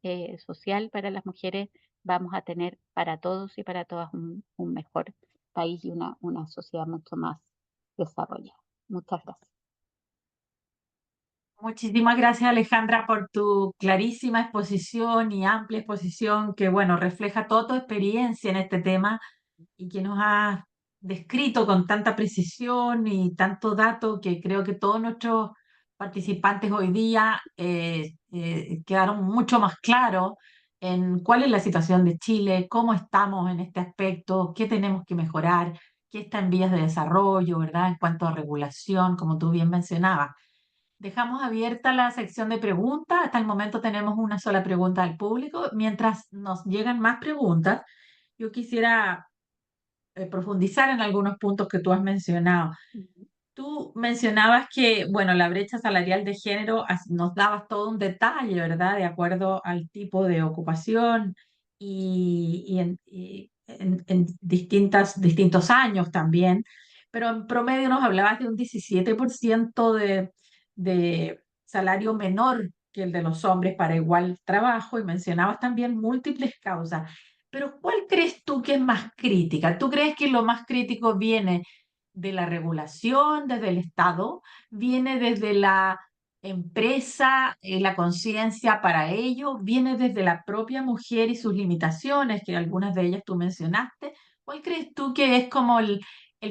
B: social para las mujeres, vamos a tener para todos y para todas un mejor país y una sociedad mucho más desarrollada. Muchas gracias.
A: Muchísimas gracias, Alejandra, por tu clarísima exposición y amplia exposición que, bueno, refleja toda tu experiencia en este tema y que nos has descrito con tanta precisión y tanto dato que creo que todos nuestros participantes hoy día quedaron mucho más claros en cuál es la situación de Chile, cómo estamos en este aspecto, qué tenemos que mejorar, qué está en vías de desarrollo, ¿verdad? En cuanto a regulación, como tú bien mencionabas. Dejamos abierta la sección de preguntas. Hasta el momento tenemos una sola pregunta al público. Mientras nos llegan más preguntas, yo quisiera profundizar en algunos puntos que tú has mencionado. Tú mencionabas que, bueno, la brecha salarial de género, nos dabas todo un detalle, ¿verdad? De acuerdo al tipo de ocupación y en distintos años también, pero en promedio nos hablabas de un 17% de salario menor que el de los hombres para igual trabajo y mencionabas también múltiples causas. Pero ¿cuál crees tú que es más crítica? ¿Tú crees que lo más crítico viene de la regulación, desde el Estado, viene desde la empresa, la conciencia para ello, viene desde la propia mujer y sus limitaciones, que algunas de ellas tú mencionaste? ¿Cuál crees tú que es como el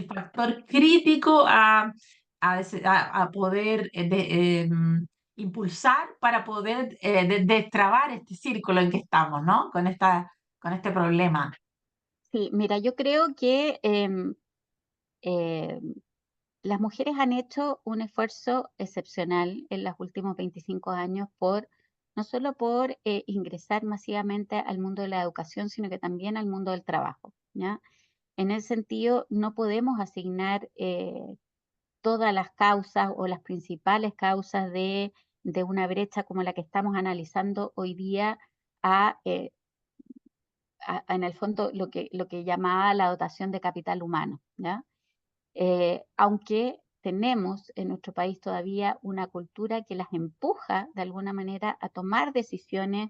A: factor crítico a poder impulsar para poder destrabar este círculo en que estamos, ¿no? Con este problema.
B: Sí, mira, yo creo que eh, las mujeres han hecho un esfuerzo excepcional en los últimos 25 años no solo por ingresar masivamente al mundo de la educación, sino que también al mundo del trabajo, ¿ya? En ese sentido, no podemos asignar todas las causas o las principales causas de una brecha como la que estamos analizando hoy día a, en el fondo, lo que llamaba la dotación de capital humano, ¿ya? Aunque tenemos en nuestro país todavía una cultura que las empuja de alguna manera a tomar decisiones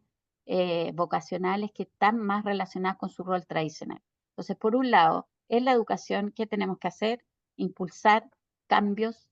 B: vocacionales que están más relacionadas con su rol tradicional. Entonces, por un lado, en la educación, ¿qué tenemos que hacer? Impulsar cambios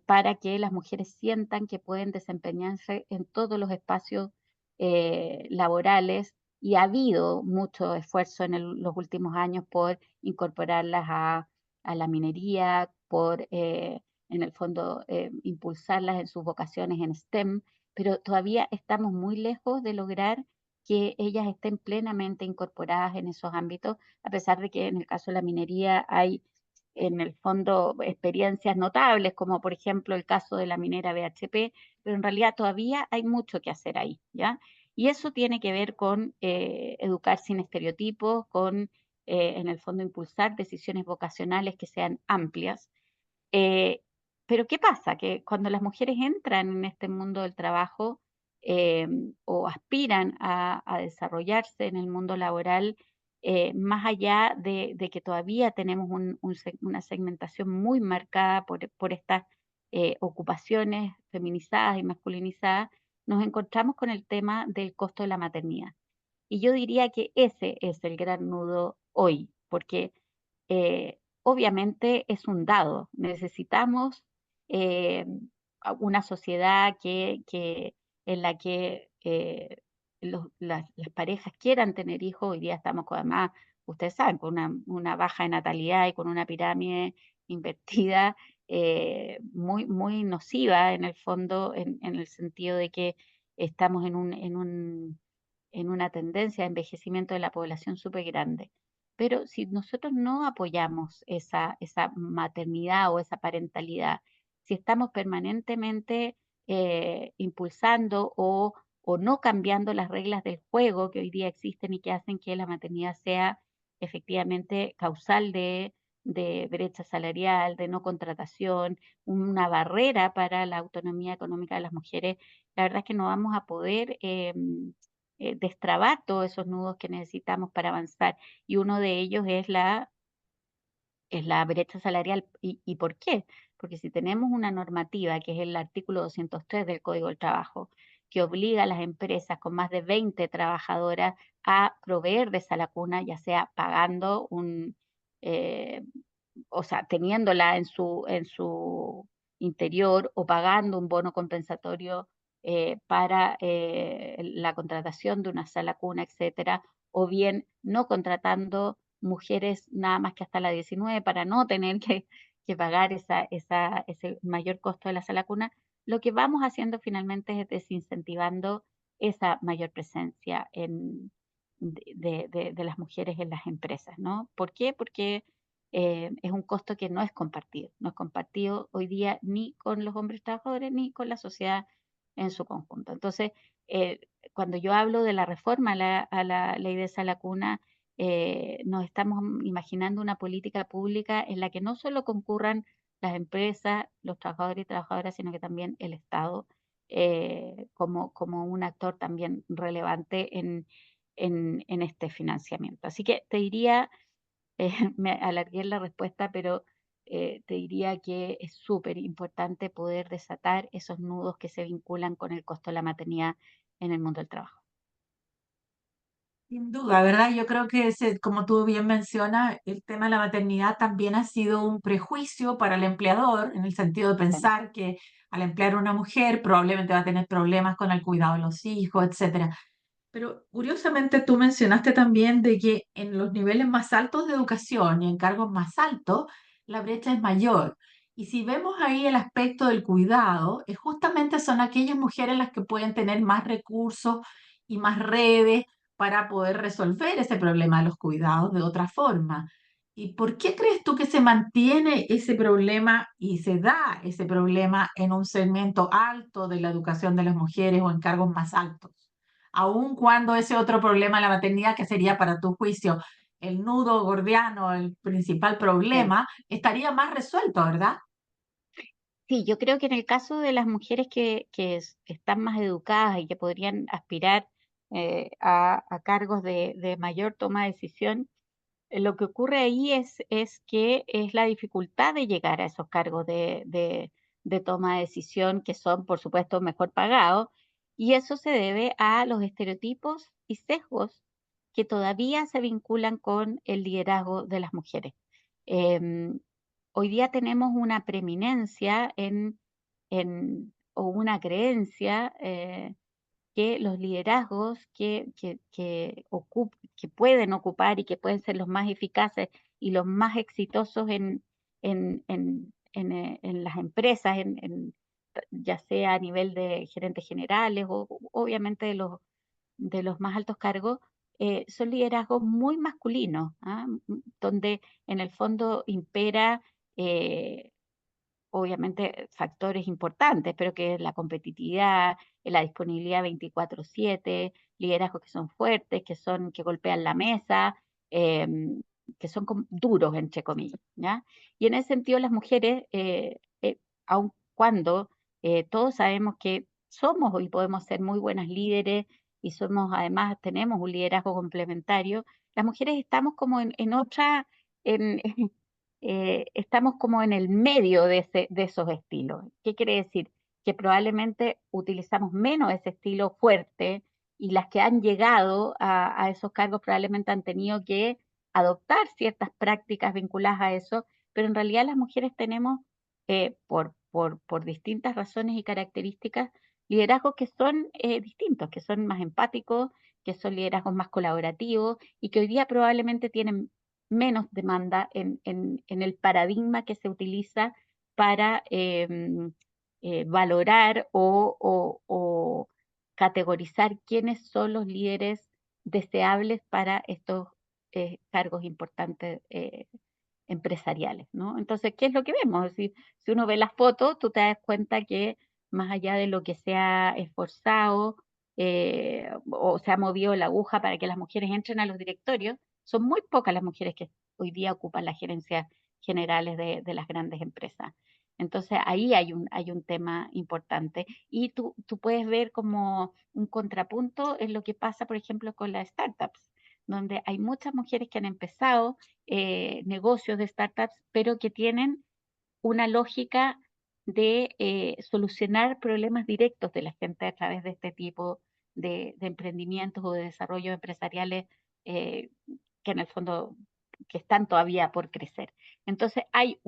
B: para que las mujeres sientan que pueden desempeñarse en todos los espacios laborales, y ha habido mucho esfuerzo en los últimos años por incorporarlas a la minería, por en el fondo impulsarlas en sus vocaciones en STEM, pero todavía estamos muy lejos de lograr que ellas estén plenamente incorporadas en esos ámbitos, a pesar de que en el caso de la minería hay en el fondo experiencias notables, como por ejemplo el caso de la minera BHP, pero en realidad todavía hay mucho que hacer ahí, ¿ya? Y eso tiene que ver con educar sin estereotipos, con en el fondo impulsar decisiones vocacionales que sean amplias. Eh, pero ¿qué pasa? Que cuando las mujeres entran en este mundo del trabajo eh, o aspiran a desarrollarse en el mundo laboral, más allá de que todavía tenemos una segmentación muy marcada por estas ocupaciones feminizadas y masculinizadas, nos encontramos con el tema del costo de la maternidad. Y yo diría que ese es el gran nudo hoy, porque obviamente es un dado. Necesitamos una sociedad en la que las parejas quieran tener hijos. Hoy día estamos además, ustedes saben, con una baja de natalidad y con una pirámide invertida muy, muy nociva en el fondo, en el sentido de que estamos en una tendencia de envejecimiento de la población súper grande. Pero si nosotros no apoyamos esa maternidad o esa parentalidad, si estamos permanentemente impulsando o no cambiando las reglas del juego que hoy día existen y que hacen que la maternidad sea efectivamente causal de brecha salarial, de no contratación, una barrera para la autonomía económica de las mujeres, la verdad es que no vamos a poder destrabar todos esos nudos que necesitamos para avanzar. Y uno de ellos es la brecha salarial. ¿Y por qué? Porque si tenemos una normativa, que es el artículo 203 del Código del Trabajo, que obliga a las empresas con más de 20 trabajadoras a proveer de esa lacuna, ya sea pagando eh, o sea, teniéndola en su interior o pagando un bono compensatorio para la contratación de una sala cuna, etcétera, o bien no contratando mujeres nada más que hasta la 19 para no tener que pagar ese mayor costo de la sala cuna, lo que vamos haciendo finalmente es desincentivando esa mayor presencia de las mujeres en las empresas, ¿no? ¿Por qué? Porque es un costo que no es compartido hoy día ni con los hombres trabajadores ni con la sociedad en su conjunto. Entonces, eh, cuando yo hablo de la reforma a la ley de sala cuna, nos estamos imaginando una política pública en la que no solo concurran las empresas, los trabajadores y trabajadoras, sino que también el Estado como un actor también relevante en este financiamiento. Así que te diría, me alargué en la respuesta, pero te diría que es súper importante poder desatar esos nudos que se vinculan con el costo de la maternidad en el mundo del trabajo.
A: Sin duda, ¿verdad? Yo creo que como tú bien mencionas, el tema de la maternidad también ha sido un prejuicio para el empleador, en el sentido de
B: Sí,
A: pensar que al emplear a una mujer probablemente va a tener problemas con el cuidado de los hijos, etcétera. Pero curiosamente tú mencionaste también de que en los niveles más altos de educación y en cargos más altos, la brecha es mayor. Y si vemos ahí el aspecto del cuidado, justamente son aquellas mujeres las que pueden tener más recursos y más redes para poder resolver ese problema de los cuidados de otra forma. ¿Y por qué crees tú que se mantiene ese problema y se da ese problema en un segmento alto de la educación de las mujeres o en cargos más altos? Aun cuando ese otro problema, la maternidad, que sería para tu juicio el nudo gordiano, el principal
B: sí.
A: problema, estaría más resuelto, ¿verdad?
B: Sí, yo creo que en el caso de las mujeres están más educadas y que podrían aspirar a cargos de mayor toma de decisión, lo que ocurre ahí es que es la dificultad de llegar a esos cargos de toma de decisión que son, por supuesto, mejor pagados, y eso se debe a los estereotipos y sesgos que todavía se vinculan con el liderazgo de las mujeres. Em, Hoy día tenemos una preeminencia o una creencia que los liderazgos que pueden ocupar y que pueden ser los más eficaces y los más exitosos en las empresas, ya sea a nivel de gerentes generales o obviamente de los más altos cargos, son liderazgos muy masculinos, ¿ah? Donde en el fondo impera eh, obviamente factores importantes, pero que es la competitividad, la disponibilidad 24/7, liderazgos que son fuertes, que golpean la mesa, que son duros, entre comillas, ¿ya? Y en ese sentido las mujeres, aun cuando todos sabemos que somos y podemos ser muy buenas líderes y además tenemos un liderazgo complementario, las mujeres estamos como en otra, en, estamos como en el medio de esos estilos. ¿Qué quiere decir? Que probablemente utilizamos menos ese estilo fuerte y las que han llegado a esos cargos probablemente han tenido que adoptar ciertas prácticas vinculadas a eso, pero en realidad las mujeres tenemos, por distintas razones y características, liderazgos que son distintos, que son más empáticos, que son liderazgos más colaborativos y que hoy día probablemente tienen menos demanda en el paradigma que se utiliza para valorar o categorizar quiénes son los líderes deseables para estos cargos importantes empresariales, ¿no? Entonces, ¿qué es lo que vemos? Si uno ve las fotos, tú te das cuenta que más allá de lo que se ha esforzado o se ha movido la aguja para que las mujeres entren a los directorios, son muy pocas las mujeres que hoy día ocupan las gerencias generales de las grandes empresas. Entonces ahí hay un tema importante y tú puedes ver como un contrapunto en lo que pasa, por ejemplo, con las startups, donde hay muchas mujeres que han empezado negocios de startups, pero que tienen una lógica de solucionar problemas directos de la gente a través de este tipo de emprendimientos o de desarrollos empresariales eh, que en el fondo que están todavía por crecer. Entonces hay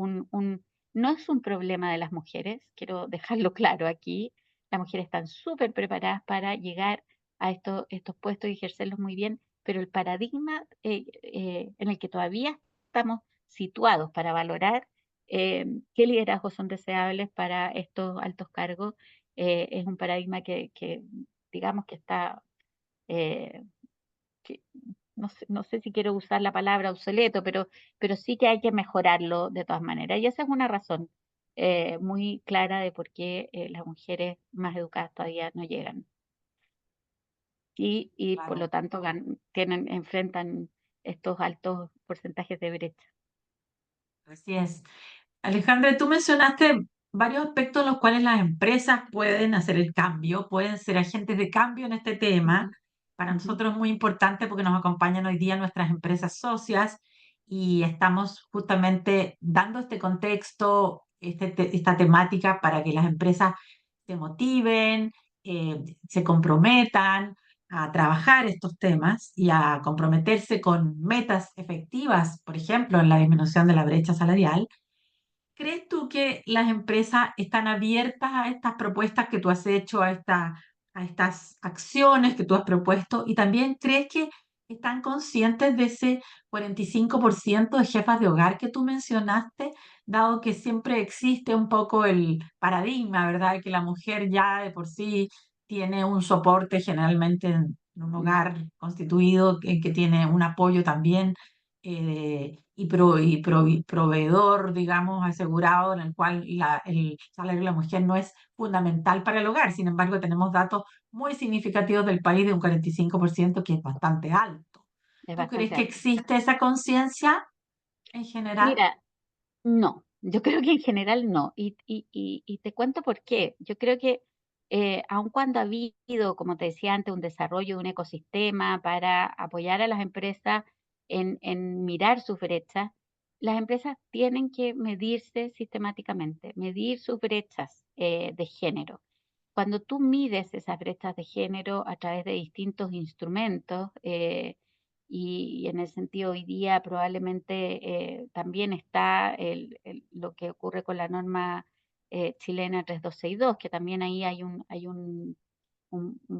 B: no es un problema de las mujeres, quiero dejarlo claro aquí, las mujeres están súper preparadas para llegar a estos puestos y ejercerlos muy bien, pero el paradigma en el que todavía estamos situados para valorar qué liderazgos son deseables para estos altos cargos, es un paradigma que digamos que está, eh, que no sé si quiero usar la palabra obsoleto, pero sí que hay que mejorarlo de todas maneras. Y esa es una razón muy clara de por qué las mujeres más educadas todavía no llegan. Y por lo
A: Claro,
B: tanto enfrentan estos altos porcentajes de brecha.
A: así es. Alejandra, tú mencionaste varios aspectos en los cuales las empresas pueden hacer el cambio, pueden ser agentes de cambio en este tema.
B: Ujú,
A: Para
B: ujú,
A: nosotros es muy importante porque nos acompañan hoy día nuestras empresas socias y estamos justamente dando este contexto, esta temática para que las empresas se motiven, se comprometan a trabajar estos temas y a comprometerse con metas efectivas, por ejemplo, en la disminución de la brecha salarial. ¿Crees tú que las empresas están abiertas a estas propuestas que tú has hecho, a estas acciones que tú has propuesto? Y también crees que están conscientes de ese 45% de jefas de hogar que tú mencionaste, dado que siempre existe un poco el paradigma, ¿verdad? Que la mujer ya de por sí tiene un soporte generalmente en un
B: mm,
A: hogar constituido, que tiene un apoyo también y proveedor, digamos, asegurado, en el cual el salario de la mujer no es fundamental para el hogar. Sin embargo, tenemos datos muy significativos del país de un 45% que es bastante alto.
B: es
A: ¿Tú crees
B: bastante
A: que
B: alto.
A: existe esa conciencia en general?
B: Mira, no, yo creo que en general no. Y te cuento por qué. Yo creo que aun cuando ha habido, como te decía antes, un desarrollo de un ecosistema para apoyar a las empresas en mirar sus brechas, las empresas tienen que medirse sistemáticamente, medir sus brechas de género. Cuando tú mides esas brechas de género a través de distintos instrumentos, y en ese sentido hoy día probablemente también está lo que ocurre con la norma chilena 3262, que también ahí hay un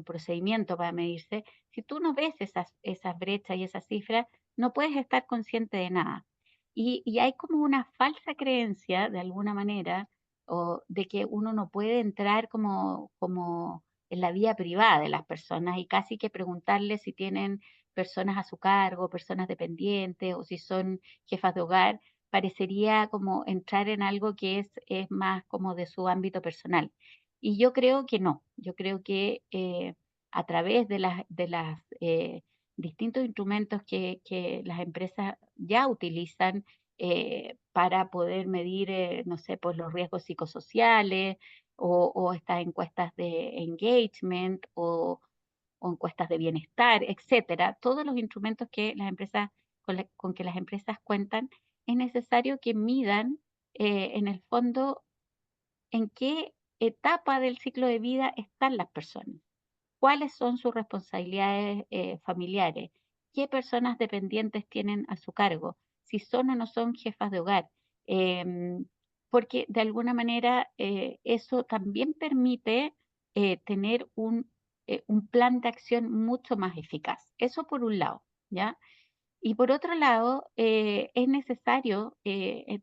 B: procedimiento para medirse. Si tú no ves esas brechas y esas cifras, no puedes estar consciente de nada. Y hay como una falsa creencia, de alguna manera, o de que uno no puede entrar como en la vida privada de las personas y casi que preguntarles si tienen personas a su cargo, personas dependientes o si son jefas de hogar, parecería como entrar en algo que es más como de su ámbito personal. Y yo creo que no, yo creo que a través de las distintos instrumentos que las empresas ya utilizan para poder medir, no sé, pues los riesgos psicosociales o estas encuestas de engagement o encuestas de bienestar, etcétera, todos los instrumentos que las empresas, con que las empresas cuentan, es necesario que midan en el fondo en qué etapa del ciclo de vida están las personas, cuáles son sus responsabilidades familiares, qué personas dependientes tienen a su cargo, si son o no son jefas de hogar, em, porque de alguna manera eso también permite tener un plan de acción mucho más eficaz. Eso por un lado, ¿ya? Y por otro lado, es necesario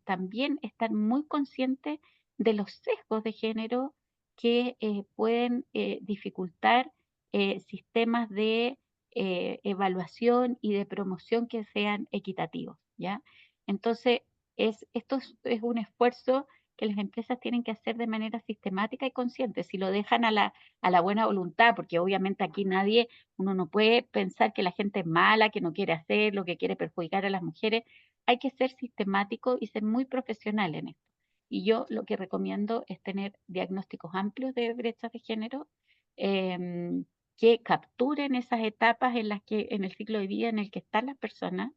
B: también estar muy consciente de los sesgos de género que pueden dificultar sistemas de evaluación y de promoción que sean equitativos, ¿ya? Entonces, esto es un esfuerzo que las empresas tienen que hacer de manera sistemática y consciente. Si lo dejan a la buena voluntad, porque obviamente aquí uno no puede pensar que la gente es mala, que no quiere hacerlo, que quiere perjudicar a las mujeres. Hay que ser sistemático y ser muy profesional en esto. Y yo lo que recomiendo es tener diagnósticos amplios de brechas de género, em, que capturen esas etapas en el ciclo de vida en el que están las personas,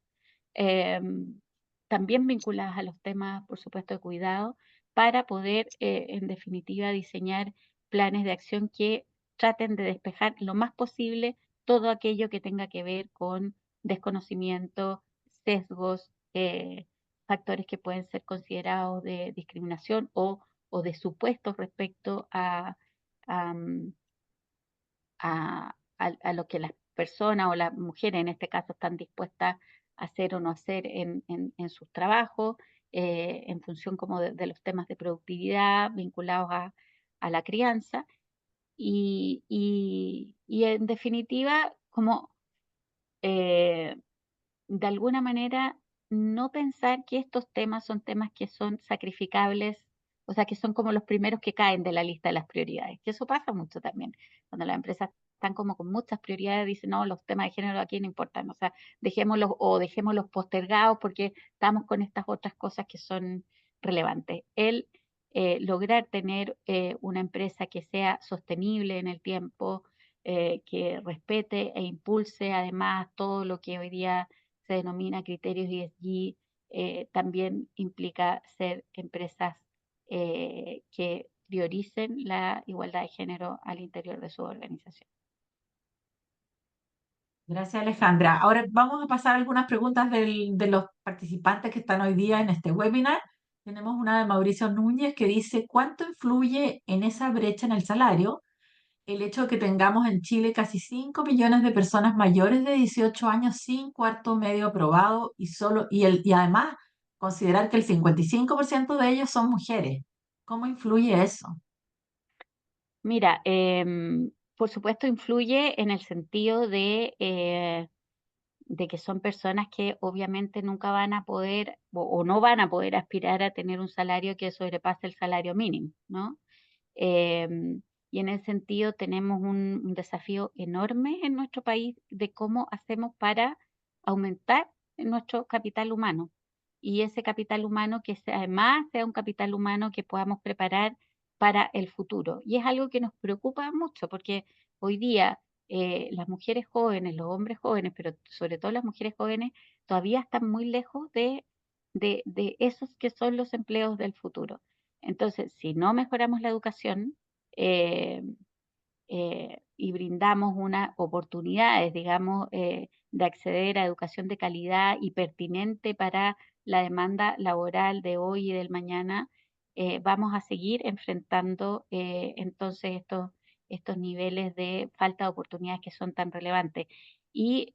B: em, también vinculadas a los temas, por supuesto, de cuidado, para poder, en definitiva, diseñar planes de acción que traten de despejar lo más posible todo aquello que tenga que ver con desconocimiento, sesgos, factores que pueden ser considerados de discriminación o de supuestos respecto a, mm, a lo que las personas o las mujeres en este caso están dispuestas a hacer o no hacer en sus trabajos, en función como de los temas de productividad vinculados a la crianza. Y en definitiva, como eh, de alguna manera no pensar que estos temas son temas que son sacrificables, o sea, que son como los primeros que caen de la lista de las prioridades, que eso pasa mucho también, cuando las empresas están como con muchas prioridades, dicen, no, los temas de género aquí no importan, o sea, dejémoslos postergados porque estamos con estas otras cosas que son relevantes. Lograr tener una empresa que sea sostenible en el tiempo, que respete e impulse además todo lo que hoy día se denomina criterios ESG, también implica ser empresas que prioricen la igualdad de género al interior de su organización.
A: Gracias, Alejandra. Ahora vamos a pasar algunas preguntas de los participantes que están hoy día en este webinar. Tenemos una de Mauricio Núñez que dice, ¿cuánto influye en esa brecha en el salario el hecho de que tengamos en Chile casi 5 millones de personas mayores de 18 años sin cuarto medio aprobado y además considerar que el 55% de ellos son mujeres? ¿Cómo influye eso?
B: Mira, por supuesto influye en el sentido de que son personas que obviamente nunca van a poder o no van a poder aspirar a tener un salario que sobrepase el salario mínimo, ¿no? Y en ese sentido tenemos un desafío enorme en nuestro país de cómo hacemos para aumentar nuestro capital humano. Y ese capital humano además sea un capital humano que podamos preparar para el futuro. Y es algo que nos preocupa mucho porque hoy día las mujeres jóvenes, los hombres jóvenes, pero sobre todo las mujeres jóvenes, todavía están muy lejos de esos que son los empleos del futuro. Entonces, si no mejoramos la educación eh, y brindamos unas oportunidades, digamos, de acceder a educación de calidad y pertinente para la demanda laboral de hoy y del mañana, vamos a seguir enfrentando entonces estos niveles de falta de oportunidades que son tan relevantes. Y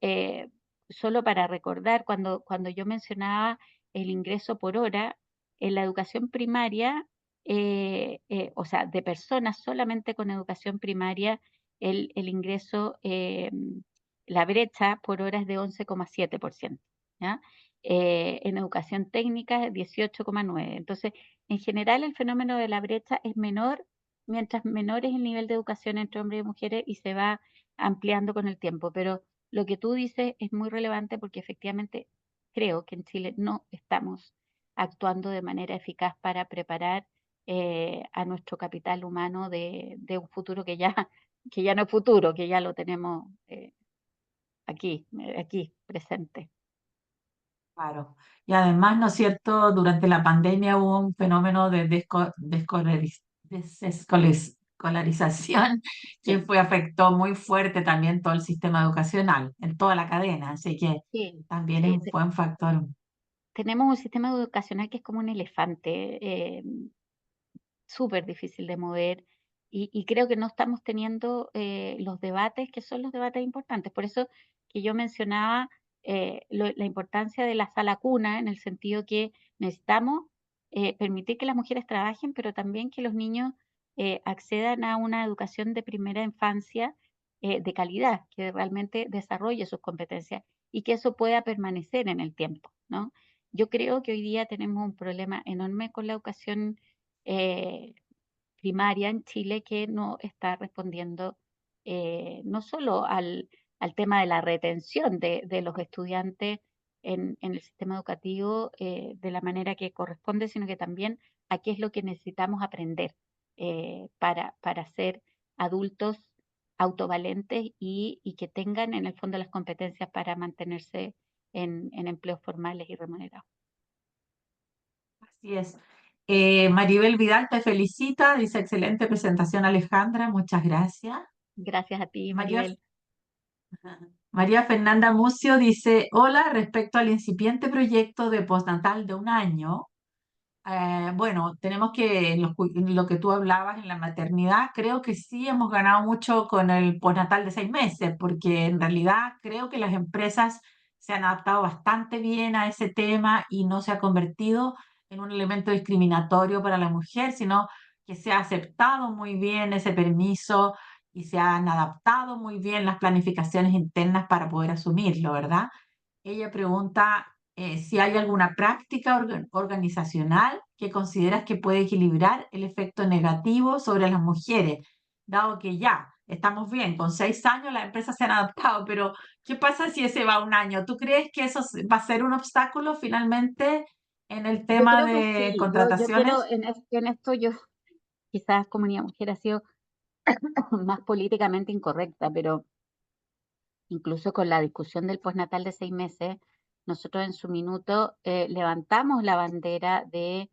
B: solo para recordar, cuando yo mencionaba el ingreso por hora, en la educación primaria, o sea, de personas solamente con educación primaria, el ingreso, la brecha por hora es de 11,7%, ¿ya? En educación técnica es 18,9%. Entonces, en general, el fenómeno de la brecha es menor mientras menor es el nivel de educación entre hombres y mujeres y se va ampliando con el tiempo. Pero lo que tú dices es muy relevante porque efectivamente creo que en Chile no estamos actuando de manera eficaz para preparar a nuestro capital humano de un futuro que ya no es futuro, que ya lo tenemos aquí presente.
A: Claro. Y además, ¿no es cierto? Durante la pandemia hubo un fenómeno de desescolarización que
B: Sí,
A: afectó muy fuerte también todo el sistema educacional, en toda la cadena. Así que
B: sí,
A: también
B: sí.
A: fue un factor.
B: Tenemos un sistema educacional que es como un elefante, súper difícil de mover, y creo que no estamos teniendo los debates que son los debates importantes. Por eso que yo mencionaba la importancia de la sala cuna, en el sentido que necesitamos permitir que las mujeres trabajen, pero también que los niños accedan a una educación de primera infancia de calidad, que realmente desarrolle sus competencias y que eso pueda permanecer en el tiempo, ¿no? Yo creo que hoy día tenemos un problema enorme con la educación eh, primaria en Chile que no está respondiendo no solo al tema de la retención de los estudiantes en el sistema educativo de la manera que corresponde, sino que también a qué es lo que necesitamos aprender para ser adultos autovalentes y que tengan en el fondo las competencias para mantenerse en empleos formales y remunerados.
A: Así es. Maribel Vidal te felicita, dice excelente presentación Alejandra, muchas gracias.
B: Gracias a ti,
A: María,
B: Maribel.
A: María Fernanda Mucio dice, hola, respecto al incipiente proyecto de postnatal de un año, bueno, tenemos que, lo que tú hablabas en la maternidad, creo que sí hemos ganado mucho con el postnatal de 6 meses, porque en realidad creo que las empresas se han adaptado bastante bien a ese tema y no se ha convertido en un elemento discriminatorio para la mujer, sino que se ha aceptado muy bien ese permiso y se han adaptado muy bien las planificaciones internas para poder asumirlo, ¿verdad? Ella pregunta si hay alguna práctica organizacional que consideras que puede equilibrar el efecto negativo sobre las mujeres, dado que ya estamos bien, con 6 años las empresas se han adaptado, pero ¿qué pasa si ese va a un año? ¿Tú crees que eso va a ser un obstáculo finalmente en el
B: Yo
A: tema
B: creo que
A: de
B: sí, yo quiero,
A: contrataciones?
B: en esto yo quizás Comunidad Mujer ha sido más políticamente incorrecta, pero incluso con la discusión del postnatal de 6 meses, nosotros en su minuto levantamos la bandera de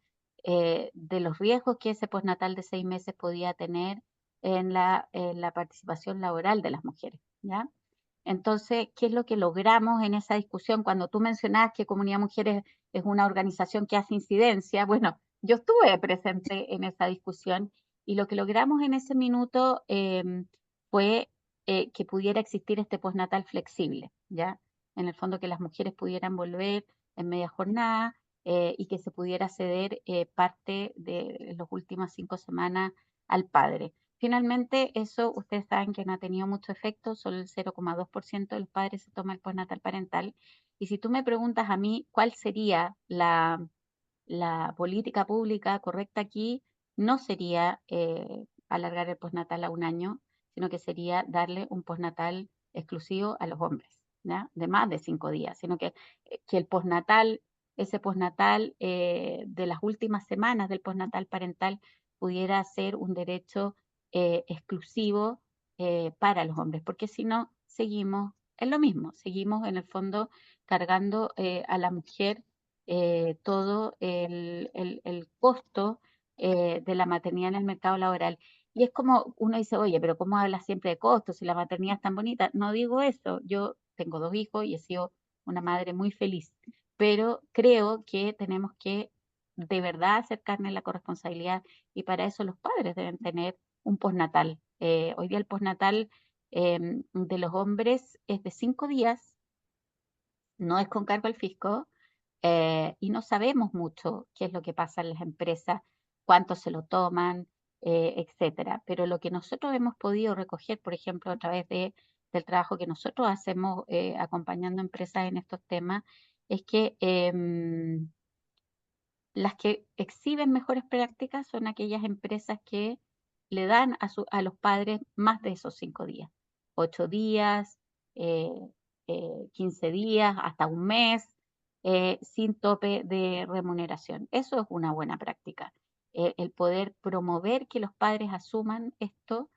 B: los riesgos que ese postnatal de 6 meses podía tener en la participación laboral de las mujeres, ¿ya? Entonces, ¿qué es lo que logramos en esa discusión? Cuando tú mencionabas que Comunidad Mujeres es una organización que hace incidencia, bueno, yo estuve presente en esa discusión y lo que logramos en ese minuto fue que pudiera existir este postnatal flexible, ¿ya? En el fondo que las mujeres pudieran volver en media jornada y que se pudiera ceder parte de las últimas 5 semanas al padre. Finalmente, eso ustedes saben que no ha tenido mucho efecto, solo el 0,2% de los padres se toma el postnatal parental. Y si tú me preguntas a mí cuál sería la política pública correcta aquí, no sería alargar el postnatal a un año, sino que sería darle un postnatal exclusivo a los hombres, ¿ya? De más de 5 días, sino que el postnatal, ese postnatal de las últimas semanas del postnatal parental pudiera ser un derecho exclusivo para los hombres, porque si no, seguimos en lo mismo, seguimos en el fondo cargando a la mujer todo el costo de la maternidad en el mercado laboral. Y es como uno dice, oye, pero ¿cómo hablas siempre de costos si la maternidad es tan bonita? No digo eso, yo tengo 2 hijos y he sido una madre muy feliz, pero creo que tenemos que de verdad hacer carne la corresponsabilidad y para eso los padres deben tener un postnatal. Hoy día el postnatal de los hombres es de 5 días, no es con cargo al fisco, y no sabemos mucho qué es lo que pasa en las empresas, cuánto se lo toman, etcétera. Pero lo que nosotros hemos podido recoger, por ejemplo, a través del trabajo que nosotros hacemos acompañando empresas en estos temas, es que las que exhiben mejores prácticas son aquellas empresas que le dan a los padres más de esos 5 días, 8 días, eh, 15 días, hasta un mes, sin tope de remuneración. Eso es una buena práctica. El poder promover que los padres asuman esto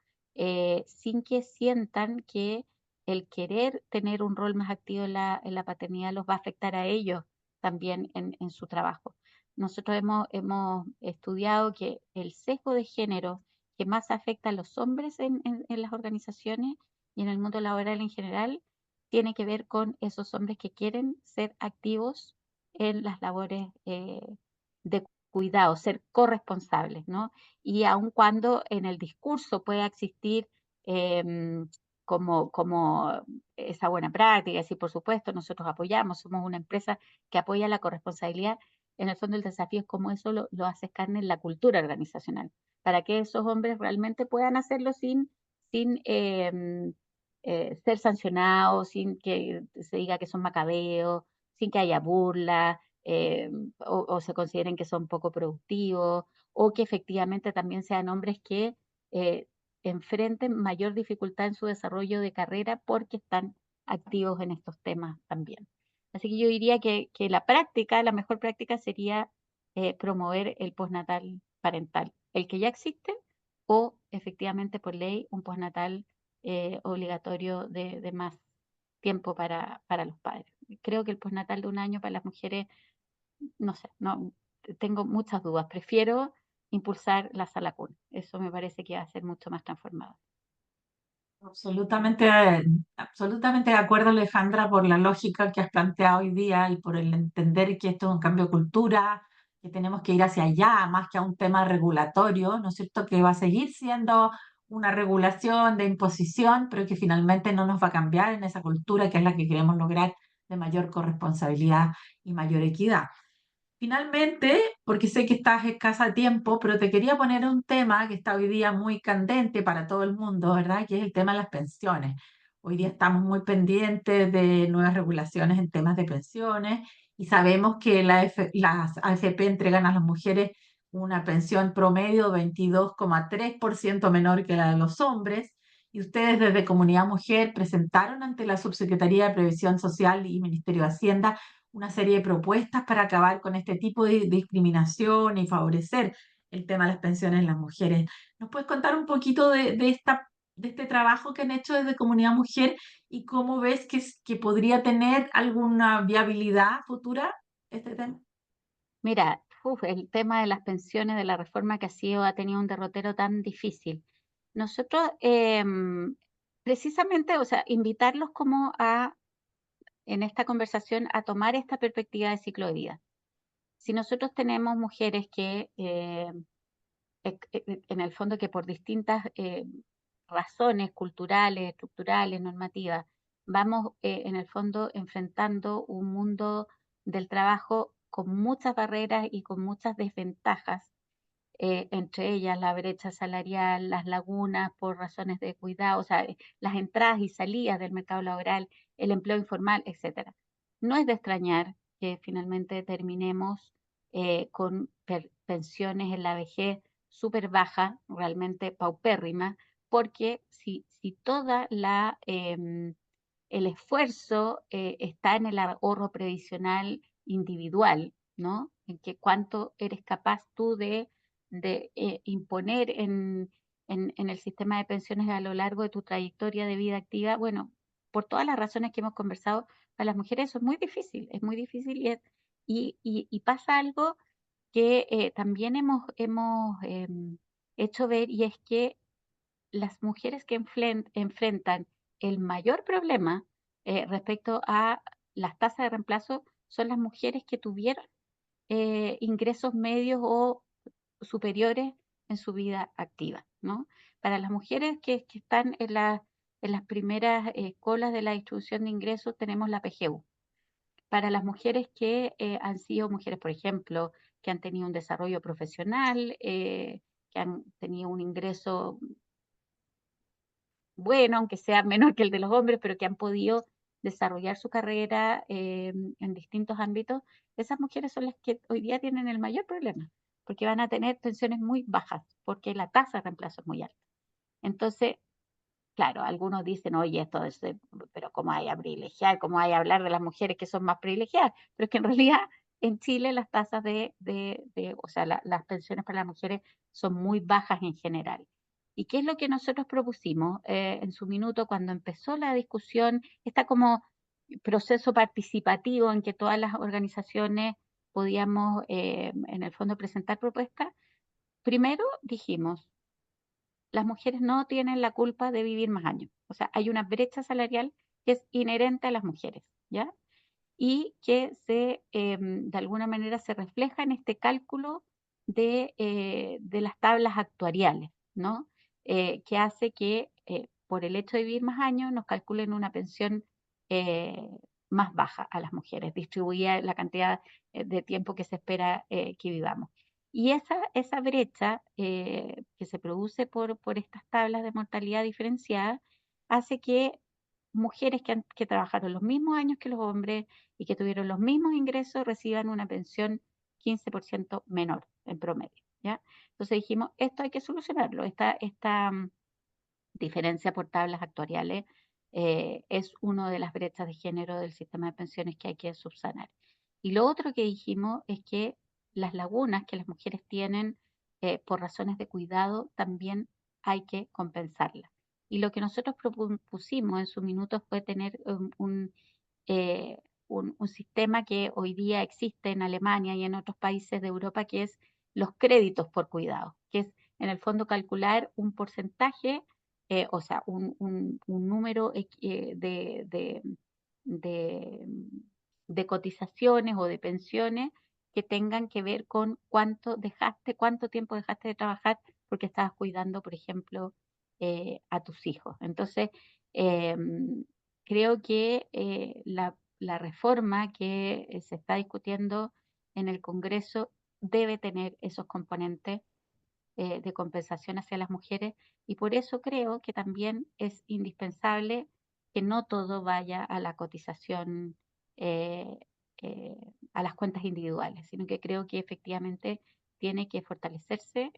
B: sin que sientan que el querer tener un rol más activo en la paternidad los va a afectar a ellos también en su trabajo. Nosotros hemos estudiado que el sesgo de género que más afecta a los hombres en las organizaciones y en el mundo laboral en general tiene que ver con esos hombres que quieren ser activos en las labores de cuidados, ser corresponsables, ¿no? Y aun cuando en el discurso pueda existir em, como esa buena práctica, sí, por supuesto, nosotros apoyamos, somos una empresa que apoya la corresponsabilidad, en el fondo el desafío es cómo eso lo haces carne en la cultura organizacional, para que esos hombres realmente puedan hacerlo sin ser sancionados, sin que se diga que son macabeos, sin que haya burla, o se consideren que son poco productivos, o que efectivamente también sean hombres que eh, enfrenten mayor dificultad en su desarrollo de carrera porque están activos en estos temas también. Así que yo diría que la práctica, la mejor práctica sería promover el postnatal parental, el que ya existe, o efectivamente por ley un postnatal obligatorio de más tiempo para los padres. Creo que el postnatal de un año para las mujeres, no sé, no, tengo muchas dudas. Prefiero impulsar la sala cuna. Eso me parece que va a ser mucho más transformador.
A: Absolutamente, absolutamente de acuerdo, Alejandra, por la lógica que has planteado hoy día y por el entender que esto es un cambio de cultura, que tenemos que ir hacia allá, más que a un tema regulatorio, ¿no es cierto? Que va a seguir siendo una regulación de imposición, pero que finalmente no nos va a cambiar en esa cultura que es la que queremos lograr de mayor corresponsabilidad y mayor equidad. Finalmente, porque sé que estás escasa de tiempo, pero te quería poner un tema que está hoy día muy candente para todo el mundo, ¿verdad? Que es el tema de las pensiones. Hoy día estamos muy pendientes de nuevas regulaciones en temas de pensiones y sabemos que las AFP entregan a las mujeres una pensión promedio 22,3% menor que la de los hombres. Y ustedes desde Comunidad Mujer presentaron ante la Subsecretaría de Previsión Social y Ministerio de Hacienda una serie de propuestas para acabar con este tipo de discriminación y favorecer el tema de las pensiones en las mujeres. ¿Nos puedes contar un poquito de este trabajo que han hecho desde Comunidad Mujer y cómo ves que podría tener alguna viabilidad futura este tema?
B: Mira, el tema de las pensiones, de la reforma que ha sido, ha tenido un derrotero tan difícil. Nosotros, precisamente, o sea, invitarlos como en esta conversación, a tomar esta perspectiva de ciclo de vida. Si nosotros tenemos mujeres que en el fondo que por distintas razones culturales, estructurales, normativas, vamos en el fondo enfrentando un mundo del trabajo con muchas barreras y con muchas desventajas, entre ellas la brecha salarial, las lagunas por razones de cuidado, o sea, las entradas y salidas del mercado laboral, el empleo informal, etcétera. No es de extrañar que finalmente terminemos con pensiones en la vejez súper bajas, realmente paupérrimas, porque si toda el esfuerzo está en el ahorro previsional individual, ¿no? En que cuánto eres capaz tú de imponer en el sistema de pensiones a lo largo de tu trayectoria de vida activa. Bueno, por todas las razones que hemos conversado, para las mujeres eso es muy difícil y pasa algo que también hemos hecho ver, y es que las mujeres que enfrentan el mayor problema respecto a las tasas de reemplazo son las mujeres que tuvieron ingresos medios o superiores en su vida activa, ¿no? Para las mujeres que están en las primeras colas de la distribución de ingresos tenemos la PGU. Para las mujeres que han sido mujeres, por ejemplo, que han tenido un desarrollo profesional, que han tenido un ingreso bueno, aunque sea menor que el de los hombres, pero que han podido desarrollar su carrera en distintos ámbitos, esas mujeres son las que hoy día tienen el mayor problema, porque van a tener pensiones muy bajas, porque la tasa de reemplazo es muy alta. Entonces, claro, algunos dicen, oye, esto es, pero ¿cómo hay a privilegiar? ¿Cómo hay a hablar de las mujeres que son más privilegiadas? Pero es que en realidad en Chile las tasas o sea, las pensiones para las mujeres son muy bajas en general. ¿Y qué es lo que nosotros propusimos en su minuto cuando empezó la discusión? Está como proceso participativo en que todas las organizaciones podíamos, en el fondo, presentar propuestas. Primero dijimos, las mujeres no tienen la culpa de vivir más años. O sea, hay una brecha salarial que es inherente a las mujeres, ¿ya? Y que de alguna manera se refleja en este cálculo de las tablas actuariales, ¿no? Que hace que por el hecho de vivir más años nos calculen una pensión eh, más baja a las mujeres, distribuida la cantidad de tiempo que se espera que vivamos. Y esa brecha que se produce por estas tablas de mortalidad diferenciada hace que mujeres que trabajaron los mismos años que los hombres y que tuvieron los mismos ingresos reciban una pensión 15% menor en promedio, ¿ya? Entonces dijimos, esto hay que solucionarlo, esta diferencia por tablas actuariales es una de las brechas de género del sistema de pensiones que hay que subsanar. Y lo otro que dijimos es que las lagunas que las mujeres tienen por razones de cuidado también hay que compensarlas. Y lo que nosotros propusimos en su minuto fue tener eh, un sistema que hoy día existe en Alemania y en otros países de Europa, que es los créditos por cuidado, que es en el fondo calcular un porcentaje, o sea, un número de, de cotizaciones o de pensiones que tengan que ver con cuánto tiempo dejaste de trabajar porque estabas cuidando, por ejemplo, a tus hijos. Entonces, creo que la reforma que se está discutiendo en el Congreso debe tener esos componentes de compensación hacia las mujeres y por eso creo que también es indispensable que no todo vaya a la cotización, eh, eh, a las cuentas individuales, sino que creo que efectivamente tiene que fortalecerse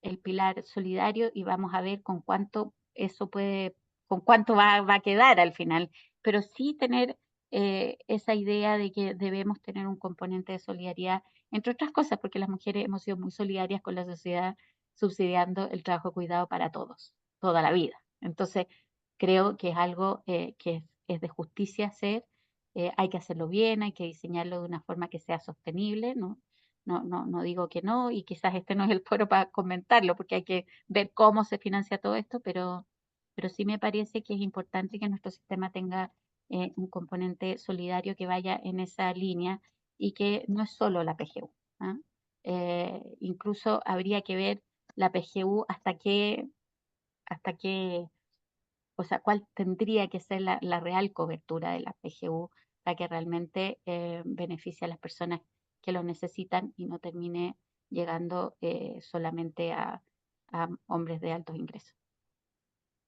B: el pilar solidario y vamos a ver con cuánto eso puede, con cuánto va a quedar al final, pero sí tener esa idea de que debemos tener un componente de solidaridad, entre otras cosas, porque las mujeres hemos sido muy solidarias con la sociedad subsidiando el trabajo de cuidado para todos, toda la vida. Entonces, creo que es algo que es de justicia hacer, hay que hacerlo bien, hay que diseñarlo de una forma que sea sostenible, ¿no? No digo que no, y quizás este no es el foro para comentarlo, porque hay que ver cómo se financia todo esto, pero sí me parece que es importante que nuestro sistema tenga un componente solidario que vaya en esa línea y que no es solo la PGU. ¿Ah? Incluso habría que ver la PGU hasta qué, o sea, cuál tendría que ser la real cobertura de la PGU para que realmente beneficie a las personas que lo necesitan y no termine llegando solamente a hombres de altos ingresos.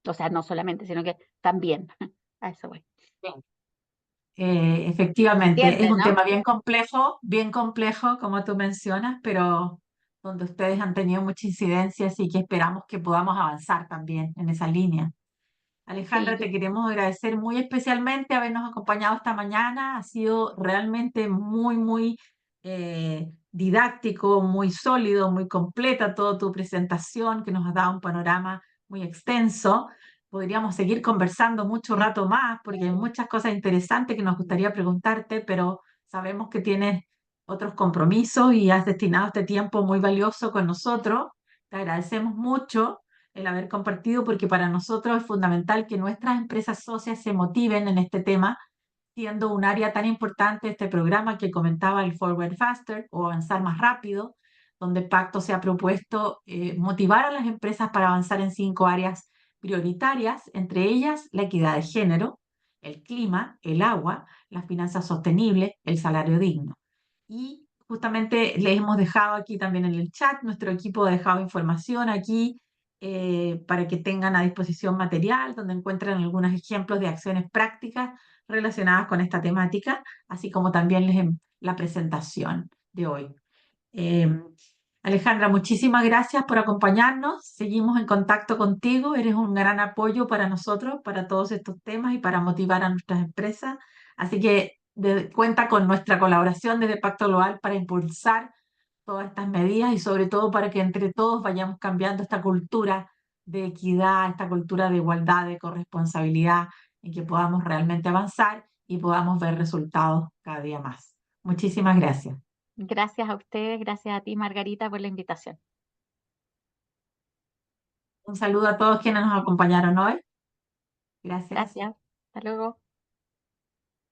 B: O sea, no solamente, sino que también. A eso voy.
A: Efectivamente, es
B: ¿Entienden,
A: un
B: no?
A: tema bien complejo, como tú mencionas, pero donde ustedes han tenido mucha incidencia, así que esperamos que podamos avanzar también en esa línea.
B: Sí,
A: Alejandra, te queremos agradecer muy especialmente habernos acompañado esta mañana. Ha sido realmente muy didáctico, muy sólido, muy completa toda tu presentación, que nos ha dado un panorama muy extenso. Podríamos seguir conversando mucho rato más porque hay muchas cosas interesantes que nos gustaría preguntarte, pero sabemos que tienes otros compromisos y has destinado este tiempo muy valioso con nosotros. Te agradecemos mucho el haber compartido, porque para nosotros es fundamental que nuestras empresas socias se motiven en este tema, siendo un área tan importante este programa que comentaba el Forward Faster o avanzar más rápido, donde Pacto se ha propuesto motivar a las empresas para avanzar en 5 áreas prioritarias, entre ellas la equidad de género, el clima, el agua, las finanzas sostenibles, el salario digno. Y justamente les hemos dejado aquí también en el chat, nuestro equipo ha dejado información aquí para que tengan a disposición material donde encuentran algunos ejemplos de acciones prácticas relacionadas con esta temática, así como también la presentación de hoy. Eh, Alejandra, muchísimas gracias por acompañarnos. Seguimos en contacto contigo. Eres un gran apoyo para nosotros, para todos estos temas y para motivar a nuestras empresas. Así que cuenta con nuestra colaboración desde Pacto Global para impulsar todas estas medidas y sobre todo para que entre todos vayamos cambiando esta cultura de equidad, esta cultura de igualdad, de corresponsabilidad, en que podamos realmente avanzar y podamos ver resultados cada día más. Muchísimas gracias.
B: Gracias a ustedes, gracias a ti, Margarita, por la invitación.
A: Un saludo a todos quienes nos acompañaron hoy. Gracias.
B: Gracias. Hasta luego.